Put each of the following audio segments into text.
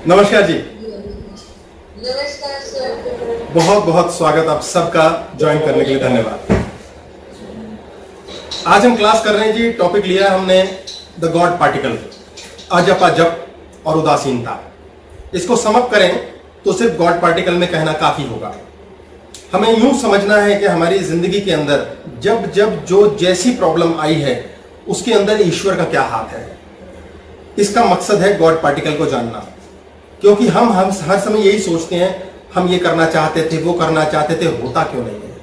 नमस्कार जी। नमस्कार सर। बहुत बहुत स्वागत आप सबका, ज्वाइन करने के लिए धन्यवाद। आज हम क्लास कर रहे हैं जी, टॉपिक लिया हमने द गॉड पार्टिकल, अजप अजप और उदासीनता। इसको समअप करें तो सिर्फ गॉड पार्टिकल में कहना काफी होगा। हमें यूं समझना है कि हमारी जिंदगी के अंदर जब जब जो जैसी प्रॉब्लम आई है उसके अंदर ईश्वर का क्या हाथ है। इसका मकसद है गॉड पार्टिकल को जानना, क्योंकि हम हर समय यही सोचते हैं, हम ये करना चाहते थे, वो करना चाहते थे, होता क्यों नहीं है।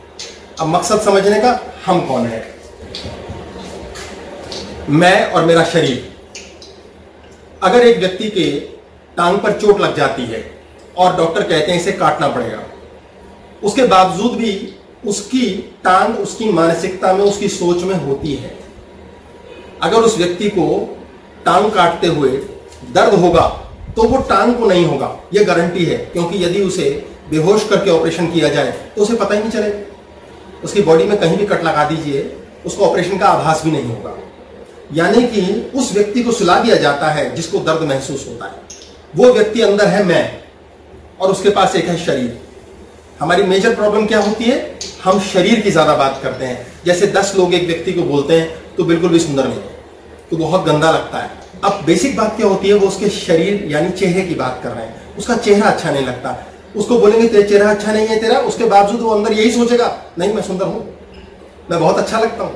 अब मकसद समझने का, हम कौन है, मैं और मेरा शरीर। अगर एक व्यक्ति के टांग पर चोट लग जाती है और डॉक्टर कहते हैं इसे काटना पड़ेगा, उसके बावजूद भी उसकी टांग उसकी मानसिकता में, उसकी सोच में होती है। अगर उस व्यक्ति को टांग काटते हुए दर्द होगा तो वो टांग को नहीं होगा, ये गारंटी है, क्योंकि यदि उसे बेहोश करके ऑपरेशन किया जाए तो उसे पता ही नहीं चलेगा। उसकी बॉडी में कहीं भी कट लगा दीजिए, उसको ऑपरेशन का आभास भी नहीं होगा। यानी कि उस व्यक्ति को सुला दिया जाता है जिसको दर्द महसूस होता है। वो व्यक्ति अंदर है मैं, और उसके पास एक है शरीर। हमारी मेजर प्रॉब्लम क्या होती है, हम शरीर की ज्यादा बात करते हैं। जैसे 10 लोग एक व्यक्ति को बोलते हैं तो बिल्कुल भी सुंदर नहीं है, तो बहुत गंदा लगता है। अब बेसिक बात क्या होती है, वो उसके शरीर यानी चेहरे की बात कर रहे हैं। उसका चेहरा अच्छा नहीं लगता, उसको बोलेंगे तेरा चेहरा अच्छा नहीं है तेरा, उसके बावजूद वो अंदर यही सोचेगा, नहीं मैं सुंदर हूं, मैं बहुत अच्छा लगता हूं।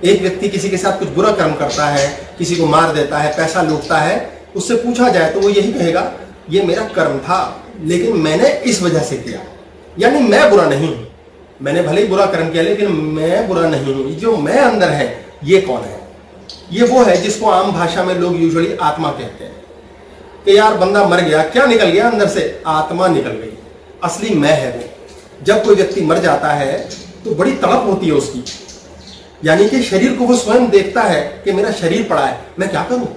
एक व्यक्ति किसी के साथ कुछ बुरा कर्म करता है, किसी को मार देता है, पैसा लूटता है, उससे पूछा जाए तो वो यही कहेगा ये मेरा कर्म था, लेकिन मैंने इस वजह से किया। यानी मैं बुरा नहीं हूं, मैंने भले ही बुरा कर्म किया लेकिन मैं बुरा नहीं हूं। जो मैं अंदर है ये कौन है, ये वो है जिसको आम भाषा में लोग यूजुअली आत्मा कहते हैं। कि यार बंदा मर गया, क्या निकल गया अंदर से, आत्मा निकल गई, असली मैं है वो। जब कोई व्यक्ति मर जाता है तो बड़ी तड़प होती है उसकी, यानी कि शरीर को वो स्वयं देखता है कि मेरा शरीर पड़ा है, मैं क्या करूं।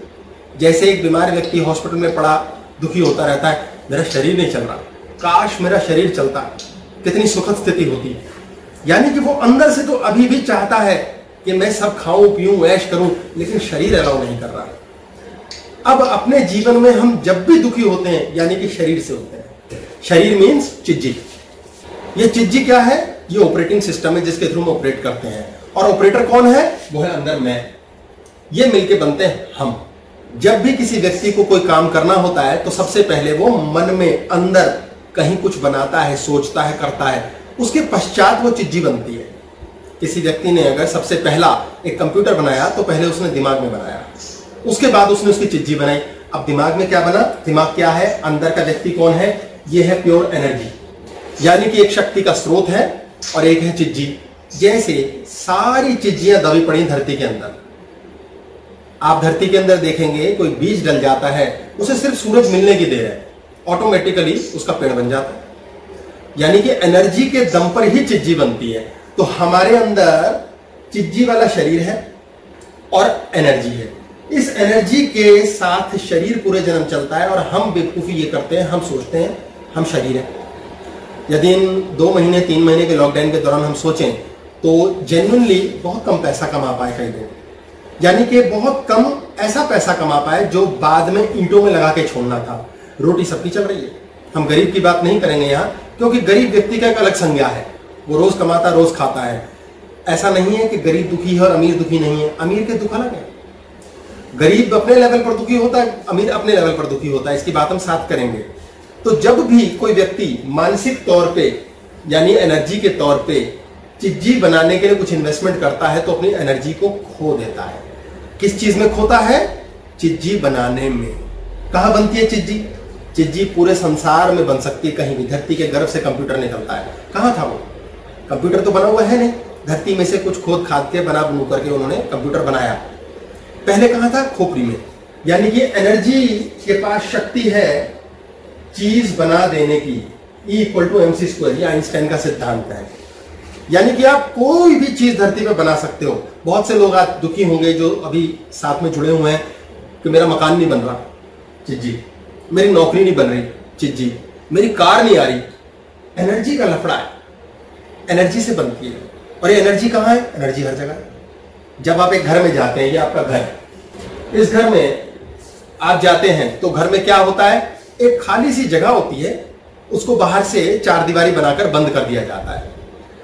जैसे एक बीमार व्यक्ति हॉस्पिटल में पड़ा दुखी होता रहता है, मेरा शरीर नहीं चल रहा, काश मेरा शरीर चलता, कितनी सुखद स्थिति होती। यानी कि वो अंदर से तो अभी भी चाहता है कि मैं सब खाऊं पीऊं ऐश करूं, लेकिन शरीर अलाउ नहीं कर रहा। अब अपने जीवन में हम जब भी दुखी होते हैं यानी कि शरीर से होते हैं। शरीर मीन्स चिज्जी। ये चिज्जी क्या है, ये ऑपरेटिंग सिस्टम है जिसके थ्रू हम ऑपरेट करते हैं। और ऑपरेटर कौन है, वो है अंदर मैं। ये मिलके बनते हैं हम। जब भी किसी व्यक्ति को कोई काम करना होता है तो सबसे पहले वो मन में अंदर कहीं कुछ बनाता है, सोचता है, करता है, उसके पश्चात वो चिज्जी बनती है। किसी व्यक्ति ने अगर सबसे पहला एक कंप्यूटर बनाया तो पहले उसने दिमाग में बनाया, उसके बाद उसने उसकी चिज्जी बनाई। अब दिमाग में क्या बना, दिमाग क्या है, अंदर का व्यक्ति कौन है, ये है प्योर एनर्जी, यानी कि एक शक्ति का स्रोत है और एक है चिज्जी। जैसे सारी चिज्जियां दबी पड़ी धरती के अंदर। आप धरती के अंदर देखेंगे कोई बीज डल जाता है, उसे सिर्फ सूरज मिलने की देर है, ऑटोमेटिकली उसका पेड़ बन जाता है। यानी कि एनर्जी के दम पर ही चिज्जी बनती है। तो हमारे अंदर चिज्जी वाला शरीर है और एनर्जी है। इस एनर्जी के साथ शरीर पूरे जन्म चलता है और हम बेवकूफी ये करते हैं, हम सोचते हैं हम शरीर है। यदि इन 2 महीने 3 महीने के लॉकडाउन के दौरान हम सोचें तो जेन्युइनली बहुत कम पैसा कमा पाए कई लोग, यानी कि बहुत कम ऐसा पैसा कमा पाए जो बाद में ईंटों में लगा के छोड़ना था। रोटी सबकी चल रही है, हम गरीब की बात नहीं करेंगे यहाँ, क्योंकि गरीब व्यक्ति का एक अलग संज्ञा है, वो रोज कमाता रोज खाता है। ऐसा नहीं है कि गरीब दुखी है और अमीर दुखी नहीं है, अमीर के दुख अलग है। गरीब अपने लेवल पर दुखी होता है, अमीर अपने लेवल पर दुखी होता है, इसकी बात हम साथ करेंगे। तो जब भी कोई व्यक्ति मानसिक तौर पे यानी एनर्जी के तौर पे चिज्जी बनाने के लिए कुछ इन्वेस्टमेंट करता है तो अपनी एनर्जी को खो देता है। किस चीज में खोता है, चिज्जी बनाने में। कहां बनती है चिज्जी, चिज्जी पूरे संसार में बन सकती है, कहीं भी। धरती के गर्भ से कंप्यूटर निकलता है, कहां था वो कंप्यूटर, तो बना हुआ है नहीं, धरती में से कुछ खोद खाद के बना बनू करके उन्होंने कंप्यूटर बनाया। पहले कहां था, खोपड़ी में। यानी कि एनर्जी के पास शक्ति है चीज बना देने की, E=mc², ये आइंस्टाइन का सिद्धांत है। यानी कि आप कोई भी चीज धरती में बना सकते हो। बहुत से लोग आज दुखी होंगे जो अभी साथ में जुड़े हुए हैं कि मेरा मकान नहीं बन रहा, चिज्जी, मेरी नौकरी नहीं बन रही, चिज्जी, मेरी कार नहीं आ रही। एनर्जी का लफड़ा है, एनर्जी से बनती है। और ये एनर्जी कहाँ है, एनर्जी हर जगह है। जब आप एक घर में जाते हैं, ये आपका घर है, इस घर में आप जाते हैं तो घर में क्या होता है, एक खाली सी जगह होती है, उसको बाहर से चार दीवारी बनाकर बंद कर दिया जाता है।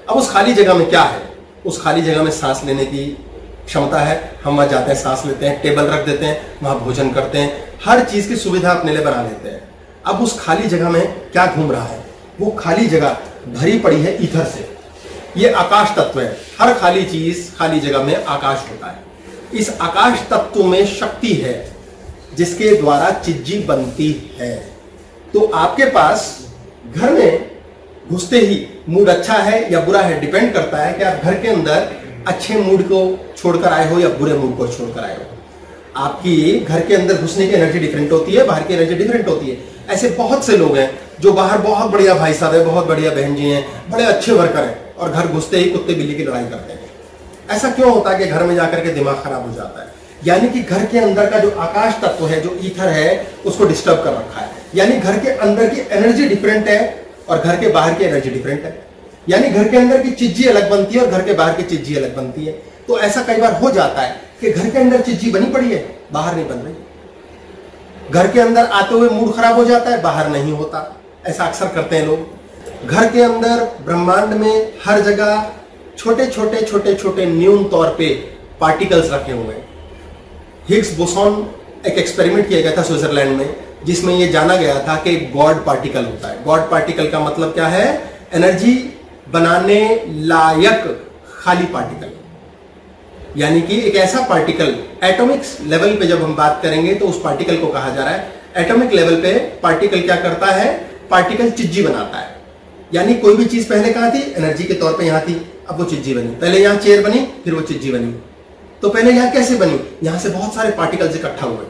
अब उस खाली जगह में क्या है? उस खाली जगह में सांस लेने की क्षमता है। हम वहां जाते हैं, सांस लेते हैं, टेबल रख देते हैं, वहां भोजन करते हैं, हर चीज की सुविधा अपने लिए बना लेते हैं। अब उस खाली जगह में क्या घूम रहा है? वो खाली जगह भरी पड़ी है ईथर से। ये आकाश तत्व है। हर खाली चीज, खाली जगह में आकाश होता है। इस आकाश तत्व में शक्ति है जिसके द्वारा चीज़ी बनती है। तो आपके पास घर में घुसते ही मूड अच्छा है या बुरा है, डिपेंड करता है कि आप घर के अंदर अच्छे मूड को छोड़कर आए हो या बुरे मूड को छोड़कर आए हो। आपकी घर के अंदर घुसने की एनर्जी डिफरेंट होती है, बाहर की एनर्जी डिफरेंट होती है। ऐसे बहुत से लोग हैं जो बाहर बहुत बढ़िया भाई साहब है, बहुत बढ़िया बहन जी हैं, बड़े अच्छे वर्कर हैं, और घर घुसते ही कुत्ते बिल्ली की लड़ाई करते हैं। ऐसा क्यों होता है कि घर में जाकर के दिमाग खराब हो जाता है? यानी कि घर के अंदर का जो आकाश तत्व है, जो ईथर है, उसको डिस्टर्ब कर रखा है। यानी घर के अंदर की एनर्जी डिफरेंट है और घर के बाहर की एनर्जी डिफरेंट है। यानी घर के अंदर की चीज़ी अलग बनती है और घर के बाहर की चीज़ी अलग बनती है। तो ऐसा कई बार हो जाता है कि घर के अंदर चीज़ी बनी पड़ी है, बाहर नहीं बन रही। घर के अंदर आते हुए मूड खराब हो जाता है, बाहर नहीं होता। ऐसा अक्सर करते हैं लोग। घर के अंदर ब्रह्मांड में हर जगह छोटे छोटे छोटे छोटे न्यून तौर पे पार्टिकल्स रखे हुए हैं। हिग्स बोसॉन एक एक्सपेरिमेंट किया गया था स्विट्जरलैंड में, जिसमें यह जाना गया था कि गॉड पार्टिकल होता है। गॉड पार्टिकल का मतलब क्या है? एनर्जी बनाने लायक खाली पार्टिकल। यानी कि एक ऐसा पार्टिकल, एटॉमिक लेवल पे जब हम बात करेंगे तो उस पार्टिकल को कहा जा रहा है, एटॉमिक लेवल पे पार्टिकल क्या करता है? पार्टिकल चिज्जी बनाता है। यानी कोई भी चीज पहले कहां थी? एनर्जी के तौर पे यहां थी, अब वो चिज्जी बनी। पहले यहां चेयर बनी, फिर वो चिज्जी बनी। तो पहले यहां कैसे बनी? यहां से बहुत सारे पार्टिकल्स इकट्ठा हुए,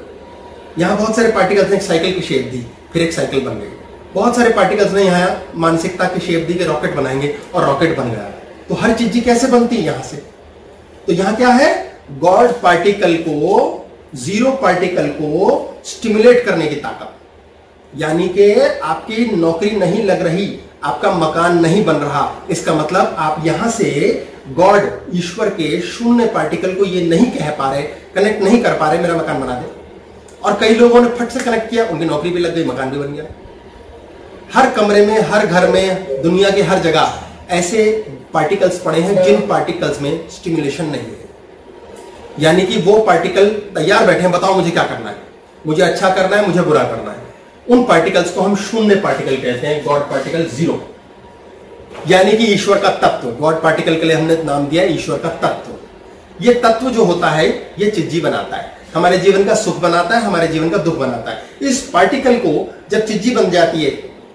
यहां बहुत सारे पार्टिकल्स ने एक साइकिल की शेप दी, फिर एक साइकिल बन गई। बहुत सारे पार्टिकल्स ने यहाँ मानसिकता की शेप दी कि रॉकेट बनाएंगे, और रॉकेट बन गया। तो हर चीज कैसे बनती है? यहां से। तो यहां क्या है? गॉड पार्टिकल को, जीरो पार्टिकल को स्टिमुलेट करने की ताकत। यानी कि आपकी नौकरी नहीं लग रही, आपका मकान नहीं बन रहा, इसका मतलब आप यहां से गॉड, ईश्वर के शून्य पार्टिकल को ये नहीं कह पा रहे, कनेक्ट नहीं कर पा रहे मेरा मकान बना दे। और कई लोगों ने फट से कनेक्ट किया, उनकी नौकरी भी लग गई, मकान भी बन गया। हर कमरे में, हर घर में, दुनिया के हर जगह ऐसे पार्टिकल्स पड़े हैं जिन पार्टिकल्स में स्टिमुलेशन नहीं है। यानी कि वो पार्टिकल तैयार बैठे हैं, बताओ मुझे क्या करना है, मुझे अच्छा करना है, मुझे बुरा करना है। उन पार्टिकल्स को हम शून्य पार्टिकल कहते हैं, गॉड पार्टिकल, जीरो। यानी कि ईश्वर का तत्व। गॉड पार्टिकल के लिए हमने नाम दिया ईश्वर का तत्व। ये तत्व जो होता है, ये चिज्जी बनाता है, हमारे जीवन का सुख बनाता है, हमारे जीवन का दुख बनाता है। इस पार्टिकल को जब चिज्जी बन जाती है,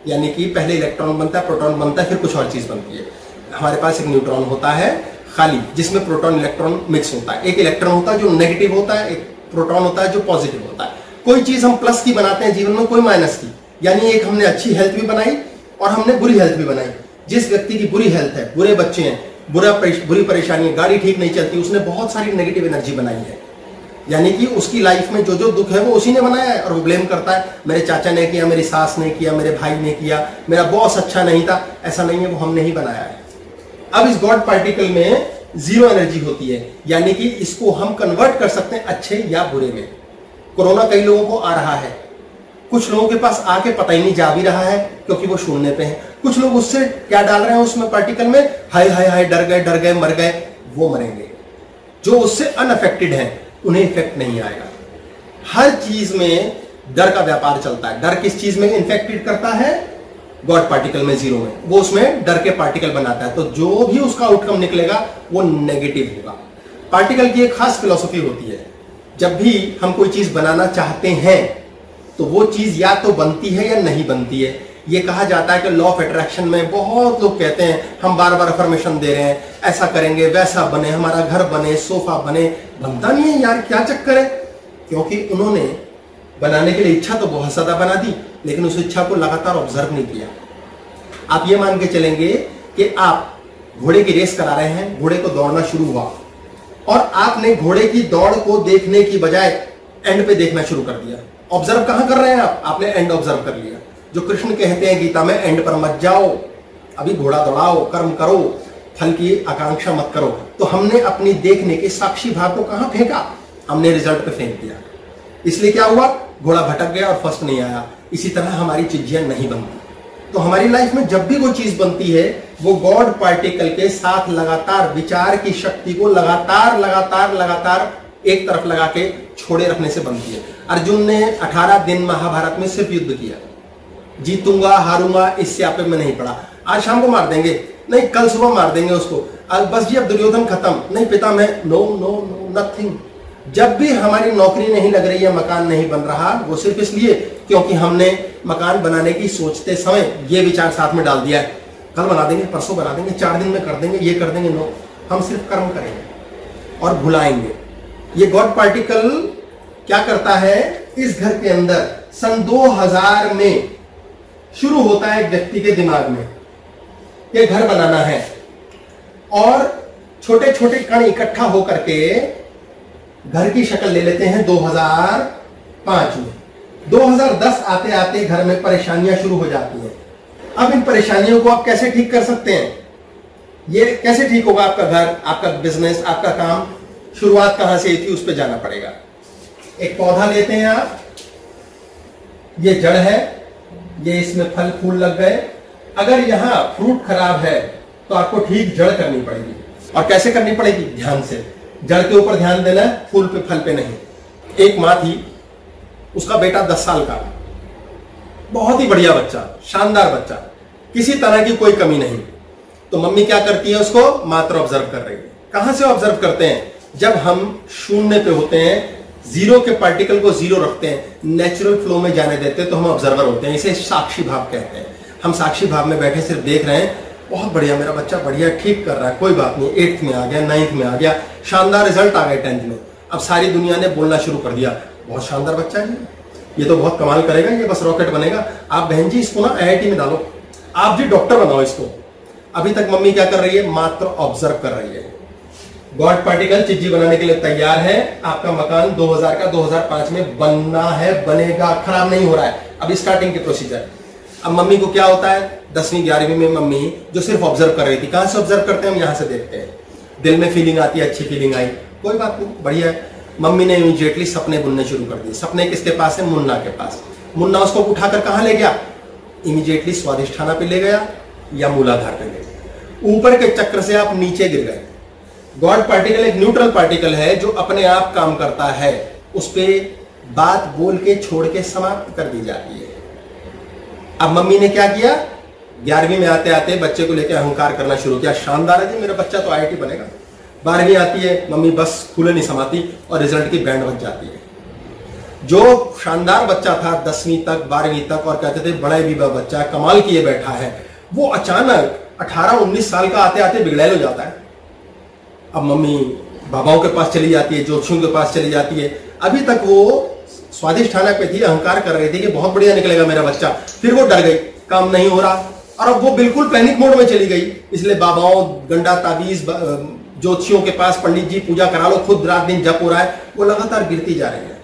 यानी कि पहले इलेक्ट्रॉन बनता है, प्रोटॉन बनता है, फिर कुछ और चीज बनती है। हमारे पास एक न्यूट्रॉन होता है खाली, जिसमें प्रोटॉन इलेक्ट्रॉन मिक्स होता है। एक इलेक्ट्रॉन होता है जो नेगेटिव होता है, एक प्रोटॉन होता है जो पॉजिटिव होता है। कोई चीज हम प्लस की बनाते हैं जीवन में, कोई माइनस की। यानी एक हमने अच्छी हेल्थ भी बनाई और हमने बुरी हेल्थ भी बनाई। जिस व्यक्ति की बुरी हेल्थ है, बुरे बच्चे हैं, बुरी परेशानी है, गाड़ी ठीक नहीं चलती, उसने बहुत सारी नेगेटिव एनर्जी बनाई है। यानी कि उसकी लाइफ में जो जो दुख है वो उसी ने बनाया है, और वो ब्लेम करता है, मेरे चाचा ने किया, मेरी सास ने किया, मेरे भाई ने किया, मेरा बॉस अच्छा नहीं था। ऐसा नहीं है, वो हमने ही बनाया है। अब इस गॉड पार्टिकल में जीरो एनर्जी होती है, यानी कि इसको हम कन्वर्ट कर सकते हैं अच्छे या बुरे में। कोरोना कई लोगों को आ रहा है, कुछ लोगों के पास आके पता ही नहीं जा भी रहा है क्योंकि वो शून्य पे हैं। कुछ लोग उससे क्या डाल रहे हैं उसमें पार्टिकल में, हाय हाय हाय, डर गए, मर गए, वो मरेंगे। जो उससे अनअफेक्टेड है उन्हें इफेक्ट नहीं आएगा। हर चीज में डर का व्यापार चलता है। डर किस चीज में इन्फेक्टेड करता है? गॉड पार्टिकल में, जीरो में। वो उसमें डर के पार्टिकल बनाता है, तो जो भी उसका आउटकम निकलेगा वो नेगेटिव होगा। पार्टिकल की एक खास फिलॉसफी होती है, जब भी हम कोई चीज बनाना चाहते हैं तो वो चीज या तो बनती है या नहीं बनती है। ये कहा जाता है कि लॉ ऑफ अट्रैक्शन में बहुत लोग कहते हैं हम बार बार अफर्मेशन दे रहे हैं, ऐसा करेंगे, वैसा बने, हमारा घर बने, सोफा बने, बनता नहीं है यार, क्या चक्कर है? क्योंकि उन्होंने बनाने के लिए इच्छा तो बहुत ज्यादा बना दी, लेकिन उस इच्छा को लगातार ऑब्जर्व नहीं किया। आप ये मान के चलेंगे कि आप घोड़े की रेस करा रहे हैं, घोड़े को दौड़ना शुरू हुआ और आपने घोड़े की दौड़ को देखने की बजाय एंड पे देखना शुरू कर दिया। ऑब्जर्व कहां कर रहे हैं आप? आपने एंड ऑब्जर्व कर लिया। जो कृष्ण कहते हैं गीता में, एंड पर मत जाओ, अभी घोड़ा दौड़ाओ, कर्म करो, फल की आकांक्षा मत करो। तो हमने अपनी देखने के साक्षी भाव को कहां फेंका? हमने रिजल्ट पे फेंक दिया। इसलिए क्या हुआ? घोड़ा भटक गया और फर्स्ट नहीं आया। इसी तरह हमारी चीजें नहीं बनती। तो हमारी लाइफ में जब भी कोई चीज बनती है वो गॉड पार्टिकल के साथ लगातार विचार की शक्ति को लगातार लगातार लगातार एक तरफ लगा के छोड़े रखने से बनती है। अर्जुन ने 18 दिन महाभारत में सिर्फ युद्ध किया। जीतूंगा हारूंगा इस स्यापे में नहीं पड़ा। आज शाम को मार देंगे, नहीं कल सुबह मार देंगे उसको, बस जी अब दुर्योधन खत्म, नहीं पिता मैं, नो नो नो नथिंग। जब भी हमारी नौकरी नहीं लग रही है, मकान नहीं बन रहा, वो सिर्फ इसलिए क्योंकि हमने मकान बनाने की सोचते समय ये विचार साथ में डाल दिया है, कल बना देंगे, परसों बना देंगे, 4 दिन में कर देंगे, ये कर देंगे। नो, हम सिर्फ कर्म करेंगे और भुलाएंगे। ये गॉड पार्टिकल क्या करता है, इस घर के अंदर सन 2000 में शुरू होता है एक व्यक्ति के दिमाग में ये घर बनाना है, और छोटे छोटे कण इकट्ठा होकर के घर की शक्ल ले लेते हैं 2005 में। 2010 आते आते घर में परेशानियां शुरू हो जाती हैं। अब इन परेशानियों को आप कैसे ठीक कर सकते हैं, ये कैसे ठीक होगा आपका घर, आपका बिजनेस, आपका काम, शुरुआत कहां से थी उस पर जाना पड़ेगा। एक पौधा लेते हैं आप, ये जड़ है, ये इसमें फल फूल लग गए। अगर यहां फ्रूट खराब है तो आपको ठीक जड़ करनी पड़ेगी। और कैसे करनी पड़ेगी, ध्यान से। जड़ के ऊपर ध्यान देना है, फूल पे फल पे नहीं। एक मां थी, उसका बेटा 10 साल का, बहुत ही बढ़िया बच्चा, शानदार बच्चा, किसी तरह की कोई कमी नहीं। तो मम्मी क्या करती है, उसको मात्र ऑब्जर्व कर रही है। कहां से ऑब्जर्व करते हैं, जब हम शून्य पे होते हैं, जीरो के पार्टिकल को जीरो रखते हैं, नेचुरल फ्लो में जाने देते हैं, तो हम ऑब्जर्वर होते हैं। इसे साक्षी भाव कहते हैं। हम साक्षी भाव में बैठे सिर्फ देख रहे हैं, बहुत बढ़िया मेरा बच्चा, बढ़िया ठीक कर रहा है, कोई बात नहीं, 8th में आ गया, 9th में आ गया, शानदार रिजल्ट आ गए 10th में। अब सारी दुनिया ने बोलना शुरू कर दिया, बहुत शानदार बच्चा है, ये तो बहुत कमाल करेगा, ये बस रॉकेट बनेगा। आप बहन जी इसको ना IIT में डालो, आप जी डॉक्टर बनाओ इसको। अभी तक मम्मी क्या कर रही है, मात्र ऑब्जर्व कर रही है। गॉड पार्टिकल चिज्जी बनाने के लिए तैयार है। आपका मकान 2000 का 2005 में बनना है, बनेगा, खराब नहीं हो रहा है। अब स्टार्टिंग के प्रोसीजर। अब मम्मी को क्या होता है, 10वीं 11वीं में मम्मी जो सिर्फ ऑब्जर्व कर रही थी, कहां से ऑब्जर्व करते हैं हम, यहां से देखते हैं। दिल में फीलिंग आती है, अच्छी फीलिंग आई, कोई बात नहीं, बढ़िया है। मम्मी ने इमीडिएटली सपने बुनने शुरू कर दिए। सपने किसके पास है, मुन्ना के पास। मुन्ना उसको उठाकर कहां ले गया, इमीडिएटली स्वादिष्ठाना पे ले गया या मूलाधार पे ले गया। ऊपर के चक्र से आप नीचे गिर गए। गॉड पार्टिकल एक न्यूट्रल पार्टिकल है जो अपने आप काम करता है, उस पर बात बोल के छोड़ के समाप्त कर दी जाती है। अब मम्मी ने क्या किया, 11वीं में आते आते बच्चे को लेकर अहंकार करना शुरू किया, शानदार है जी मेरा बच्चा तो IIT बनेगा। 12वीं आती है, मम्मी बस फूले नहीं समाती और रिजल्ट की बैंड बज जाती है। जो शानदार बच्चा था 10वीं तक 12वीं तक और कहते थे बड़ा भी बच्चा कमाल किए बैठा है, वो अचानक 18-19 साल का आते आते बिगड़ैल हो जाता है। अब मम्मी बाबाओं के पास चली जाती है, ज्योतिषियों के पास चली जाती है। अभी तक वो स्वादिष्ठाना पे थी, अहंकार कर रही थी कि बहुत बढ़िया निकलेगा मेरा बच्चा। फिर वो डर गई, काम नहीं हो रहा, और अब वो बिल्कुल पैनिक मोड में चली गई। इसलिए बाबाओं, गंडा ताबीज, ज्योतिषियों के पास पंडित जी पूजा करा लो, खुद रात दिन जप हो रहा है, वो लगातार गिरती जा रही है।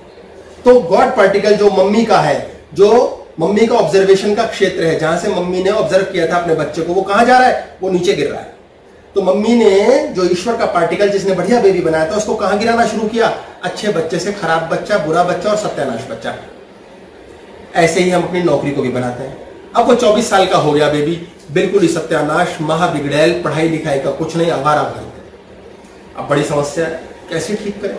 तो गॉड पार्टिकल जो मम्मी का है, जो मम्मी का ऑब्जर्वेशन का क्षेत्र है, जहां से मम्मी ने ऑब्जर्व किया था अपने बच्चे को, वो कहां जा रहा है, वो नीचे गिर रहा है। तो मम्मी ने जो ईश्वर का पार्टिकल जिसने बढ़िया बेबी बनाया था, उसको कहां गिराना शुरू किया, अच्छे बच्चे से खराब बच्चा, बुरा बच्चा और सत्यानाश बच्चा। ऐसे ही हम अपनी नौकरी को भी बनाते हैं। अब वो 24 साल का हो गया बेबी, बिल्कुल ही सत्यानाश, महा बिगड़ैल, पढ़ाई लिखाई का कुछ नहीं, आवारा भाई। अब बड़ी समस्या है, कैसे ठीक करें।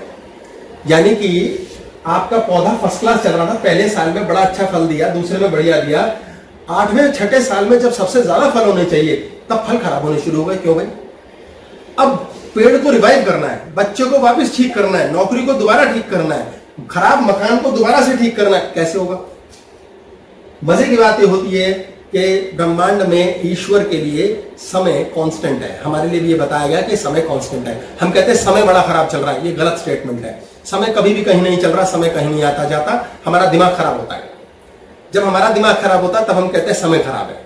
यानी कि आपका पौधा फर्स्ट क्लास चल रहा था, पहले साल में बड़ा अच्छा फल दिया, दूसरे में बढ़िया दिया, 8वें 6ठे साल में जब सबसे ज्यादा फल होने चाहिए तब फल खराब होने शुरू हो गए। क्यों भाई, अब पेड़ को रिवाइव करना है, बच्चे को वापस ठीक करना है, नौकरी को दोबारा ठीक करना है, खराब मकान को दोबारा से ठीक करना है, कैसे होगा। मजे की बात यह होती है कि ब्रह्मांड में ईश्वर के लिए समय कांस्टेंट है। हमारे लिए भी ये बताया गया कि समय कांस्टेंट है। हम कहते हैं समय बड़ा खराब चल रहा है, ये गलत स्टेटमेंट है। समय कभी भी कहीं नहीं चल रहा, समय कहीं नहीं आता जाता, हमारा दिमाग खराब होता है। जब हमारा दिमाग खराब होता है तब हम कहते हैं समय खराब है।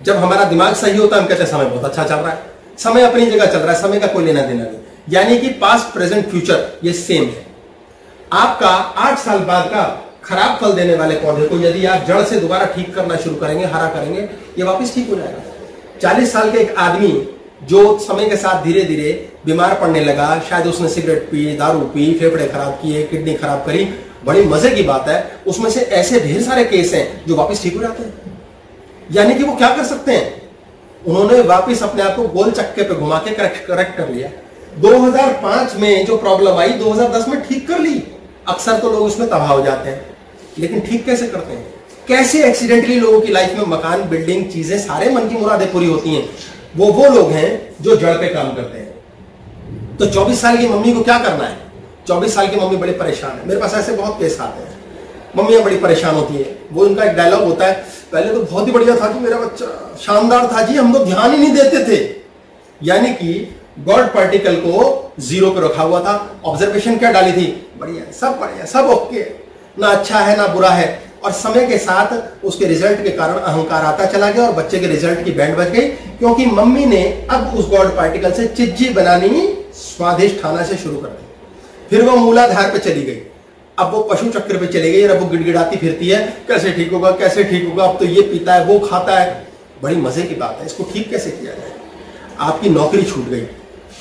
जब हमारा दिमाग सही होता है हम कहते हैं समय बहुत अच्छा चल रहा है। समय अपनी जगह चल रहा है, समय का कोई लेना देना नहीं। यानी कि पास्ट प्रेजेंट फ्यूचर ये सेम है। आपका 8 साल बाद का खराब फल देने वाले पौधे को यदि आप जड़ से दोबारा ठीक करना शुरू करेंगे, हरा करेंगे, ये वापस ठीक हो जाएगा। 40 साल के एक आदमी जो समय के साथ धीरे धीरे बीमार पड़ने लगा, शायद उसने सिगरेट पी, दारू पी, फेफड़े खराब किए, किडनी खराब करी, बड़ी मजे की बात है, उसमें से ऐसे ढेर सारे केस हैं जो वापस ठीक हो जाते हैं। यानी कि वो क्या कर सकते हैं, उन्होंने वापस अपने आप को गोल चक्के पे घुमा के करेक्ट कर लिया। 2005 में जो प्रॉब्लम आई 2010 में ठीक कर ली। अक्सर तो लोग उसमें तबाह हो जाते हैं, लेकिन ठीक कैसे करते हैं? कैसे एक्सीडेंटली लोगों की लाइफ में मकान, बिल्डिंग, चीजें, सारे मन की मुरादें पूरी होती हैं? वो लोग हैं जो जड़ पे काम करते हैं। तो 24 साल की मम्मी को क्या करना है? 24 साल की मम्मी बड़ी परेशान है। मेरे पास ऐसे बहुत केस आते हैं, मम्मियां बड़ी परेशान होती है। वो उनका एक डायलॉग होता है, पहले तो बहुत ही बढ़िया था कि मेरा बच्चा शानदार था जी, हम तो ध्यान ही नहीं देते थे। यानी कि गॉड पार्टिकल को 0 पे रखा हुआ था। ऑब्जर्वेशन क्या डाली थी? बढ़िया, सब ओके, ना अच्छा है ना बुरा है। और समय के साथ उसके रिजल्ट के कारण अहंकार आता चला गया और बच्चे के रिजल्ट की बैंड बज गई, क्योंकि मम्मी ने अब उस गॉड पार्टिकल से चिज्जी बनानी, स्वादिष्ट खाना से शुरू कर दी। फिर वो मूलाधार पे चली गई, अब वो पशु चक्र पे चली गई और अब वो गिड़गिड़ाती फिरती है, कैसे ठीक होगा, कैसे ठीक होगा, अब तो ये पीता है, वो खाता है। बड़ी मजे की बात है, इसको ठीक कैसे किया जाए? आपकी नौकरी छूट गई,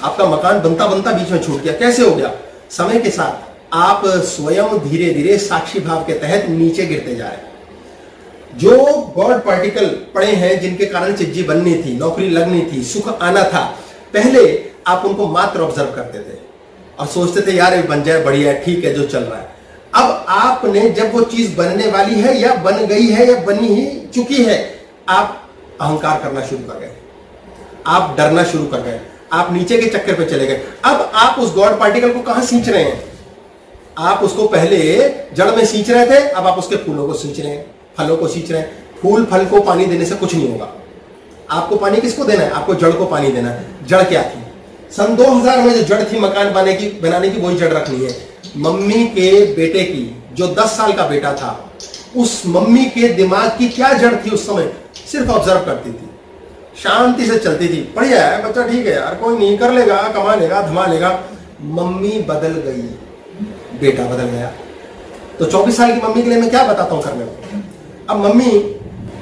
आपका मकान बनता बनता बीच में छूट गया, कैसे हो गया? समय के साथ आप स्वयं धीरे धीरे साक्षी भाव के तहत नीचे गिरते जा रहे हैं। जो गॉड पार्टिकल पड़े हैं जिनके कारण चिज्जी बननी थी, नौकरी लगनी थी, सुख आना था, पहले आप उनको मात्र ऑब्जर्व करते थे और सोचते थे यार ये बन जाए, बढ़िया है, ठीक है जो चल रहा है। अब आपने जब वो चीज बनने वाली है या बन गई है या बनी ही चुकी है, आप अहंकार करना शुरू कर गए, आप डरना शुरू कर गए, आप नीचे के चक्कर पे चले गए। अब आप उस गॉड पार्टिकल को कहां सींच रहे हैं? आप उसको पहले जड़ में सींच रहे थे, अब आप उसके फूलों को सींच रहे हैं, फलों को सींच रहे हैं। फूल फल को पानी देने से कुछ नहीं होगा। आपको पानी किसको देना है? आपको जड़ को पानी देना है। जड़ क्या थी? सन 2000 में जो जड़ थी मकान बनाने की वही जड़ रखनी है। मम्मी के बेटे की, जो 10 साल का बेटा था, उस मम्मी के दिमाग की क्या जड़ थी उस समय? सिर्फ ऑब्जर्व करती थी, शांति से चलती थी, बढ़िया है बच्चा, ठीक है यार, कोई नहीं, कर लेगा, कमा लेगा, धमा लेगा। मम्मी बदल गई, बेटा बदल गया। तो 24 साल की मम्मी के लिए मैं क्या बताता हूं करने को? अब मम्मी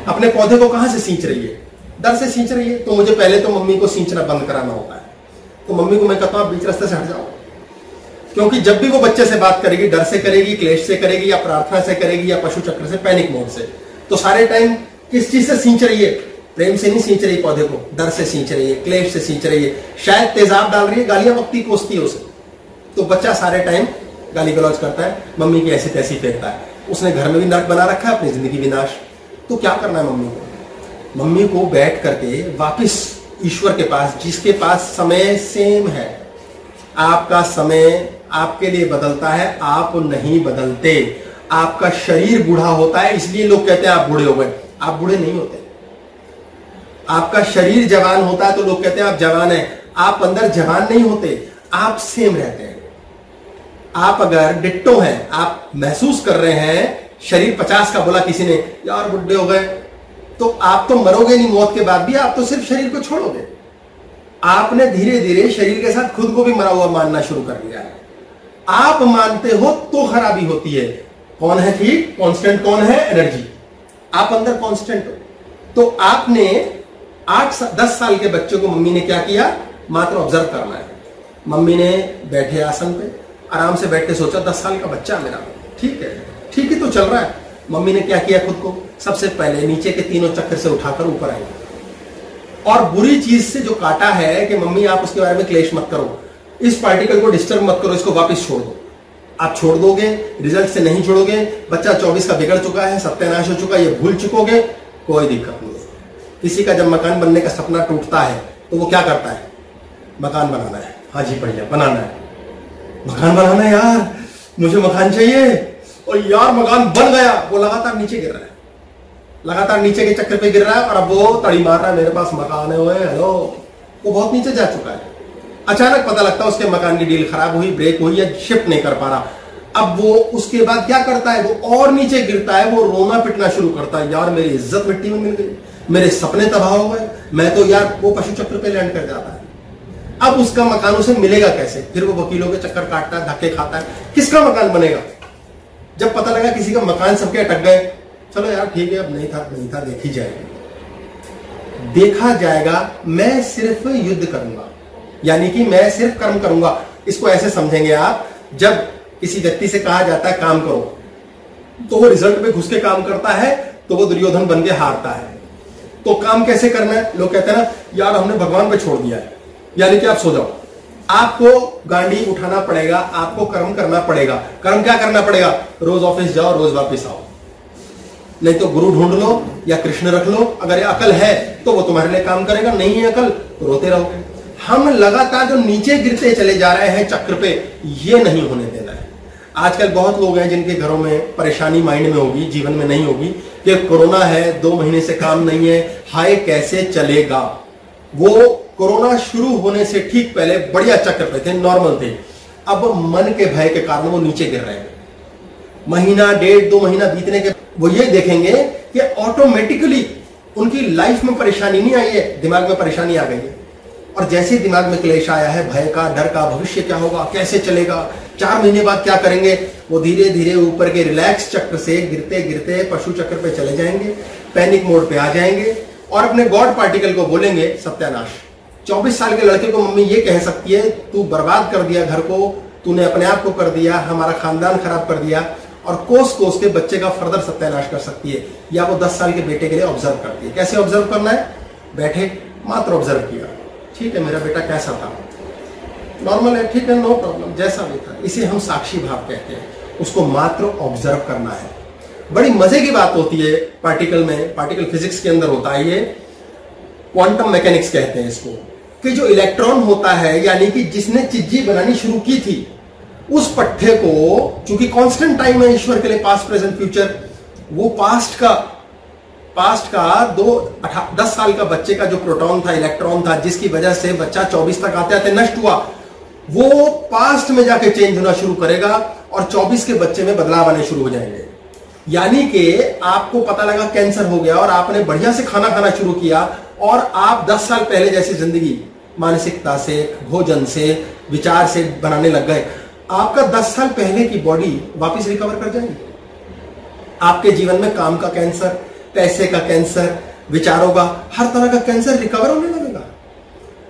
अपने पौधे को कहां से सींच रही है? डर से सींच रही है। तो मुझे पहले तो मम्मी को सींचना बंद कराना होता है। तो मम्मी को मैं कहता हूं बीच रास्ते से हट जाओ, क्योंकि जब भी वो बच्चे से बात करेगी, डर से करेगी, क्लेश से करेगी, या प्रार्थना से करेगी, या पशु चक्र से, पैनिक मोड से, तो सारे टाइम किस चीज से सींच रही है? प्रेम से नहीं सींच रही पौधे को, डर से सींच रही है, क्लेश से सींच रही है, शायद तेजाब डाल रही है, गालियां बकती कोसती है उसे। तो बच्चा सारे टाइम गाली गलौज करता है, मम्मी की ऐसी तैसी फेंकता है। उसने घर में भी नट बना रखा है, अपनी जिंदगी विनाश। तो क्या करना है मम्मी को? मम्मी को बैठ करके वापिस ईश्वर के पास, जिसके पास समय सेम है, आपका समय आपके लिए बदलता है, आप नहीं बदलते। आपका शरीर बूढ़ा होता है, इसलिए लोग कहते हैं आप बूढ़े हो गए। आप बूढ़े नहीं होते। आपका शरीर जवान होता है तो लोग कहते हैं आप जवान हैं। आप अंदर जवान नहीं होते, आप सेम रहते हैं। आप अगर डिट्टो हैं, आप महसूस कर रहे हैं, शरीर 50 का बोला किसी ने, यार बुढ़े हो गए, तो आप तो मरोगे नहीं मौत के बाद भी, आप तो सिर्फ शरीर को छोड़ोगे। आपने धीरे धीरे शरीर के साथ खुद को भी मरा हुआ मानना शुरू कर लिया है। आप मानते हो तो खराबी होती है। कौन है ठीक? कांस्टेंट कौन है? एनर्जी। आप अंदर कांस्टेंट हो। तो आपने 10 साल के बच्चे को मम्मी ने क्या किया? मात्र ऑब्जर्व करना है। मम्मी ने बैठे आसन पे आराम से बैठ के सोचा 10 साल का बच्चा मेरा, ठीक है, ठीक ही तो चल रहा है। मम्मी ने क्या किया? खुद को सबसे पहले नीचे के तीनों चक्कर से उठाकर ऊपर आई, और बुरी चीज से जो काटा है कि मम्मी आप उसके बारे में क्लेश मत करो, इस पार्टिकल को डिस्टर्ब मत करो, इसको वापस छोड़ दो। आप छोड़ दोगे, रिजल्ट से नहीं छोड़ोगे, बच्चा 24 का बिगड़ चुका है, सत्यानाश हो चुका है, ये भूल चुकोगे, कोई दिक्कत नहीं है। किसी का जब मकान बनने का सपना टूटता है तो वो क्या करता है? मकान बनाना है, हाँ जी भैया बनाना है, मकान बनाना है यार, मुझे मकान चाहिए, और यार मकान बन गया, वो लगातार नीचे गिर रहा है, लगातार नीचे के चक्कर पे गिर रहा है, और अब वो तड़ी मार रहा है, मेरे पास मकान है, ओए हेलो, वो बहुत नीचे जा चुका है। अचानक पता लगता है उसके मकान की डील खराब हुई, ब्रेक हुई, या शिफ्ट नहीं कर पा रहा। अब वो उसके बाद क्या करता है? वो और नीचे गिरता है, वो रोना पिटना शुरू करता है, यार मेरी इज्जत मिट्टी में मिल गई, मेरे सपने तबाह हो गए, मैं तो यार, वो पशु चक्र पे लैंड कर जाता है। अब उसका मकान उसे मिलेगा कैसे? फिर वो वकीलों के चक्कर काटता है, धक्के खाता है, किसका मकान बनेगा? जब पता लगा किसी का मकान सबके अटक गए, चलो यार ठीक है, अब नहीं था, देखी जाएगी, देखा जाएगा। मैं सिर्फ युद्ध करूंगा, यानी कि मैं सिर्फ कर्म करूंगा। इसको ऐसे समझेंगे आप, जब किसी व्यक्ति से कहा जाता है काम करो, तो वो रिजल्ट पे घुस के काम करता है, तो वो दुर्योधन बन के हारता है। तो काम कैसे करना है? लोग कहते हैं ना यार हमने भगवान पे छोड़ दिया है, यानी कि आप सो जाओ। आपको गांडी उठाना पड़ेगा, आपको कर्म करना पड़ेगा। कर्म क्या करना पड़ेगा? रोज ऑफिस जाओ, रोज वापस आओ। नहीं तो गुरु ढूंढ लो या कृष्ण रख लो। अगर ये अकल है तो वो तुम्हारे लिए काम करेगा, नहीं है अकल तो रोते रहोगे। हम लगातार जो नीचे गिरते चले जा रहे हैं चक्र पे, ये नहीं होने देना है। आजकल बहुत लोग हैं जिनके घरों में परेशानी माइंड में होगी, जीवन में नहीं होगी, कि कोरोना है, 2 महीने से काम नहीं है, हाय कैसे चलेगा। वो कोरोना शुरू होने से ठीक पहले बढ़िया चक्र पे थे, नॉर्मल थे। अब मन के भय के कारण वो नीचे गिर रहे हैं। महीना, 1.5-2 महीना बीतने के वो ये देखेंगे कि ऑटोमेटिकली उनकी लाइफ में परेशानी नहीं आई है, दिमाग में परेशानी आ गई है। और जैसे दिमाग में क्लेश आया है भय का, डर का, भविष्य क्या होगा, कैसे चलेगा, 4 महीने बाद क्या करेंगे, वो धीरे धीरे ऊपर के रिलैक्स चक्र से गिरते गिरते पशु चक्र पे चले जाएंगे, पैनिक मोड पे आ जाएंगे और अपने गॉड पार्टिकल को बोलेंगे सत्यानाश। 24 साल के लड़के को मम्मी ये कह सकती है तू बर्बाद कर दिया घर को, तूने अपने आप को कर दिया, हमारा खानदान खराब कर दिया, और कोस के बच्चे का फर्दर सत्यानाश कर सकती है। या वो 10 साल के बेटे के लिए ऑब्जर्व करती है। कैसे ऑब्जर्व करना है? बैठे मात्र ऑब्जर्व किया, ठीक है मेरा बेटा कैसा था, नॉर्मल है, ठीक है, नो प्रॉब्लम, जैसा भी था। इसे हम साक्षी भाव कहते हैं। उसको मात्र ऑब्जर्व करना है। बड़ी मजे की बात होती है पार्टिकल में, पार्टिकल फिजिक्स के अंदर होता है ये, क्वांटम मैकेनिक्स कहते हैं इसको, कि जो इलेक्ट्रॉन होता है, यानी कि जिसने चीजें बनानी शुरू की थी, उस पट्टे को, चूंकि कांस्टेंट टाइम है ईश्वर के लिए, पास्ट प्रेजेंट फ्यूचर, वो पास्ट का 10 साल का बच्चे का जो प्रोटॉन था, इलेक्ट्रॉन था, जिसकी वजह से बच्चा 24 तक आते आते नष्ट हुआ, वो पास्ट में जाके चेंज होना शुरू करेगा और 24 के बच्चे में बदलाव आने शुरू हो जाएंगे। यानी कि आपको पता लगा कैंसर हो गया और आपने बढ़िया से खाना खाना शुरू किया और आप 10 साल पहले जैसी जिंदगी मानसिकता से, भोजन से, विचार से बनाने लग गए। आपका 10 साल पहले की बॉडी वापस रिकवर कर जाएगी। आपके जीवन में काम का कैंसर, पैसे का कैंसर, विचारों का, हर तरह का कैंसर रिकवर होने लगेगा।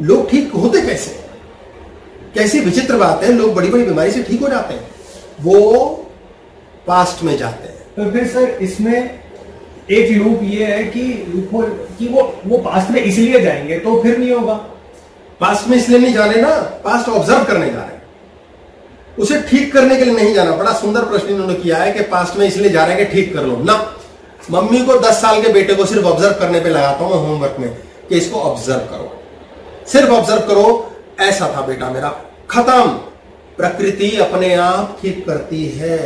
लोग ठीक होते कैसे? कैसी विचित्र बात है, लोग बड़ी बड़ी बीमारी से ठीक हो जाते हैं, वो पास्ट में जाते हैं। तो फिर सर इसमें एक लूप ये है कि वो पास्ट में इसलिए जाएंगे तो फिर नहीं होगा। पास्ट में इसलिए नहीं जाने ना, पास्ट ऑब्जर्व करने जा रहे हैं, उसे ठीक करने के लिए नहीं जाना। बड़ा सुंदर प्रश्न इन्होंने किया है कि पास्ट में इसलिए जा रहे हैं कि ठीक कर लो ना। मम्मी को 10 साल के बेटे को सिर्फ ऑब्जर्व करने पे लगाता हूं होमवर्क में कि इसको ऑब्जर्व करो, सिर्फ ऑब्जर्व करो, ऐसा था बेटा मेरा, खत्म। प्रकृति अपने आप ठीक करती है,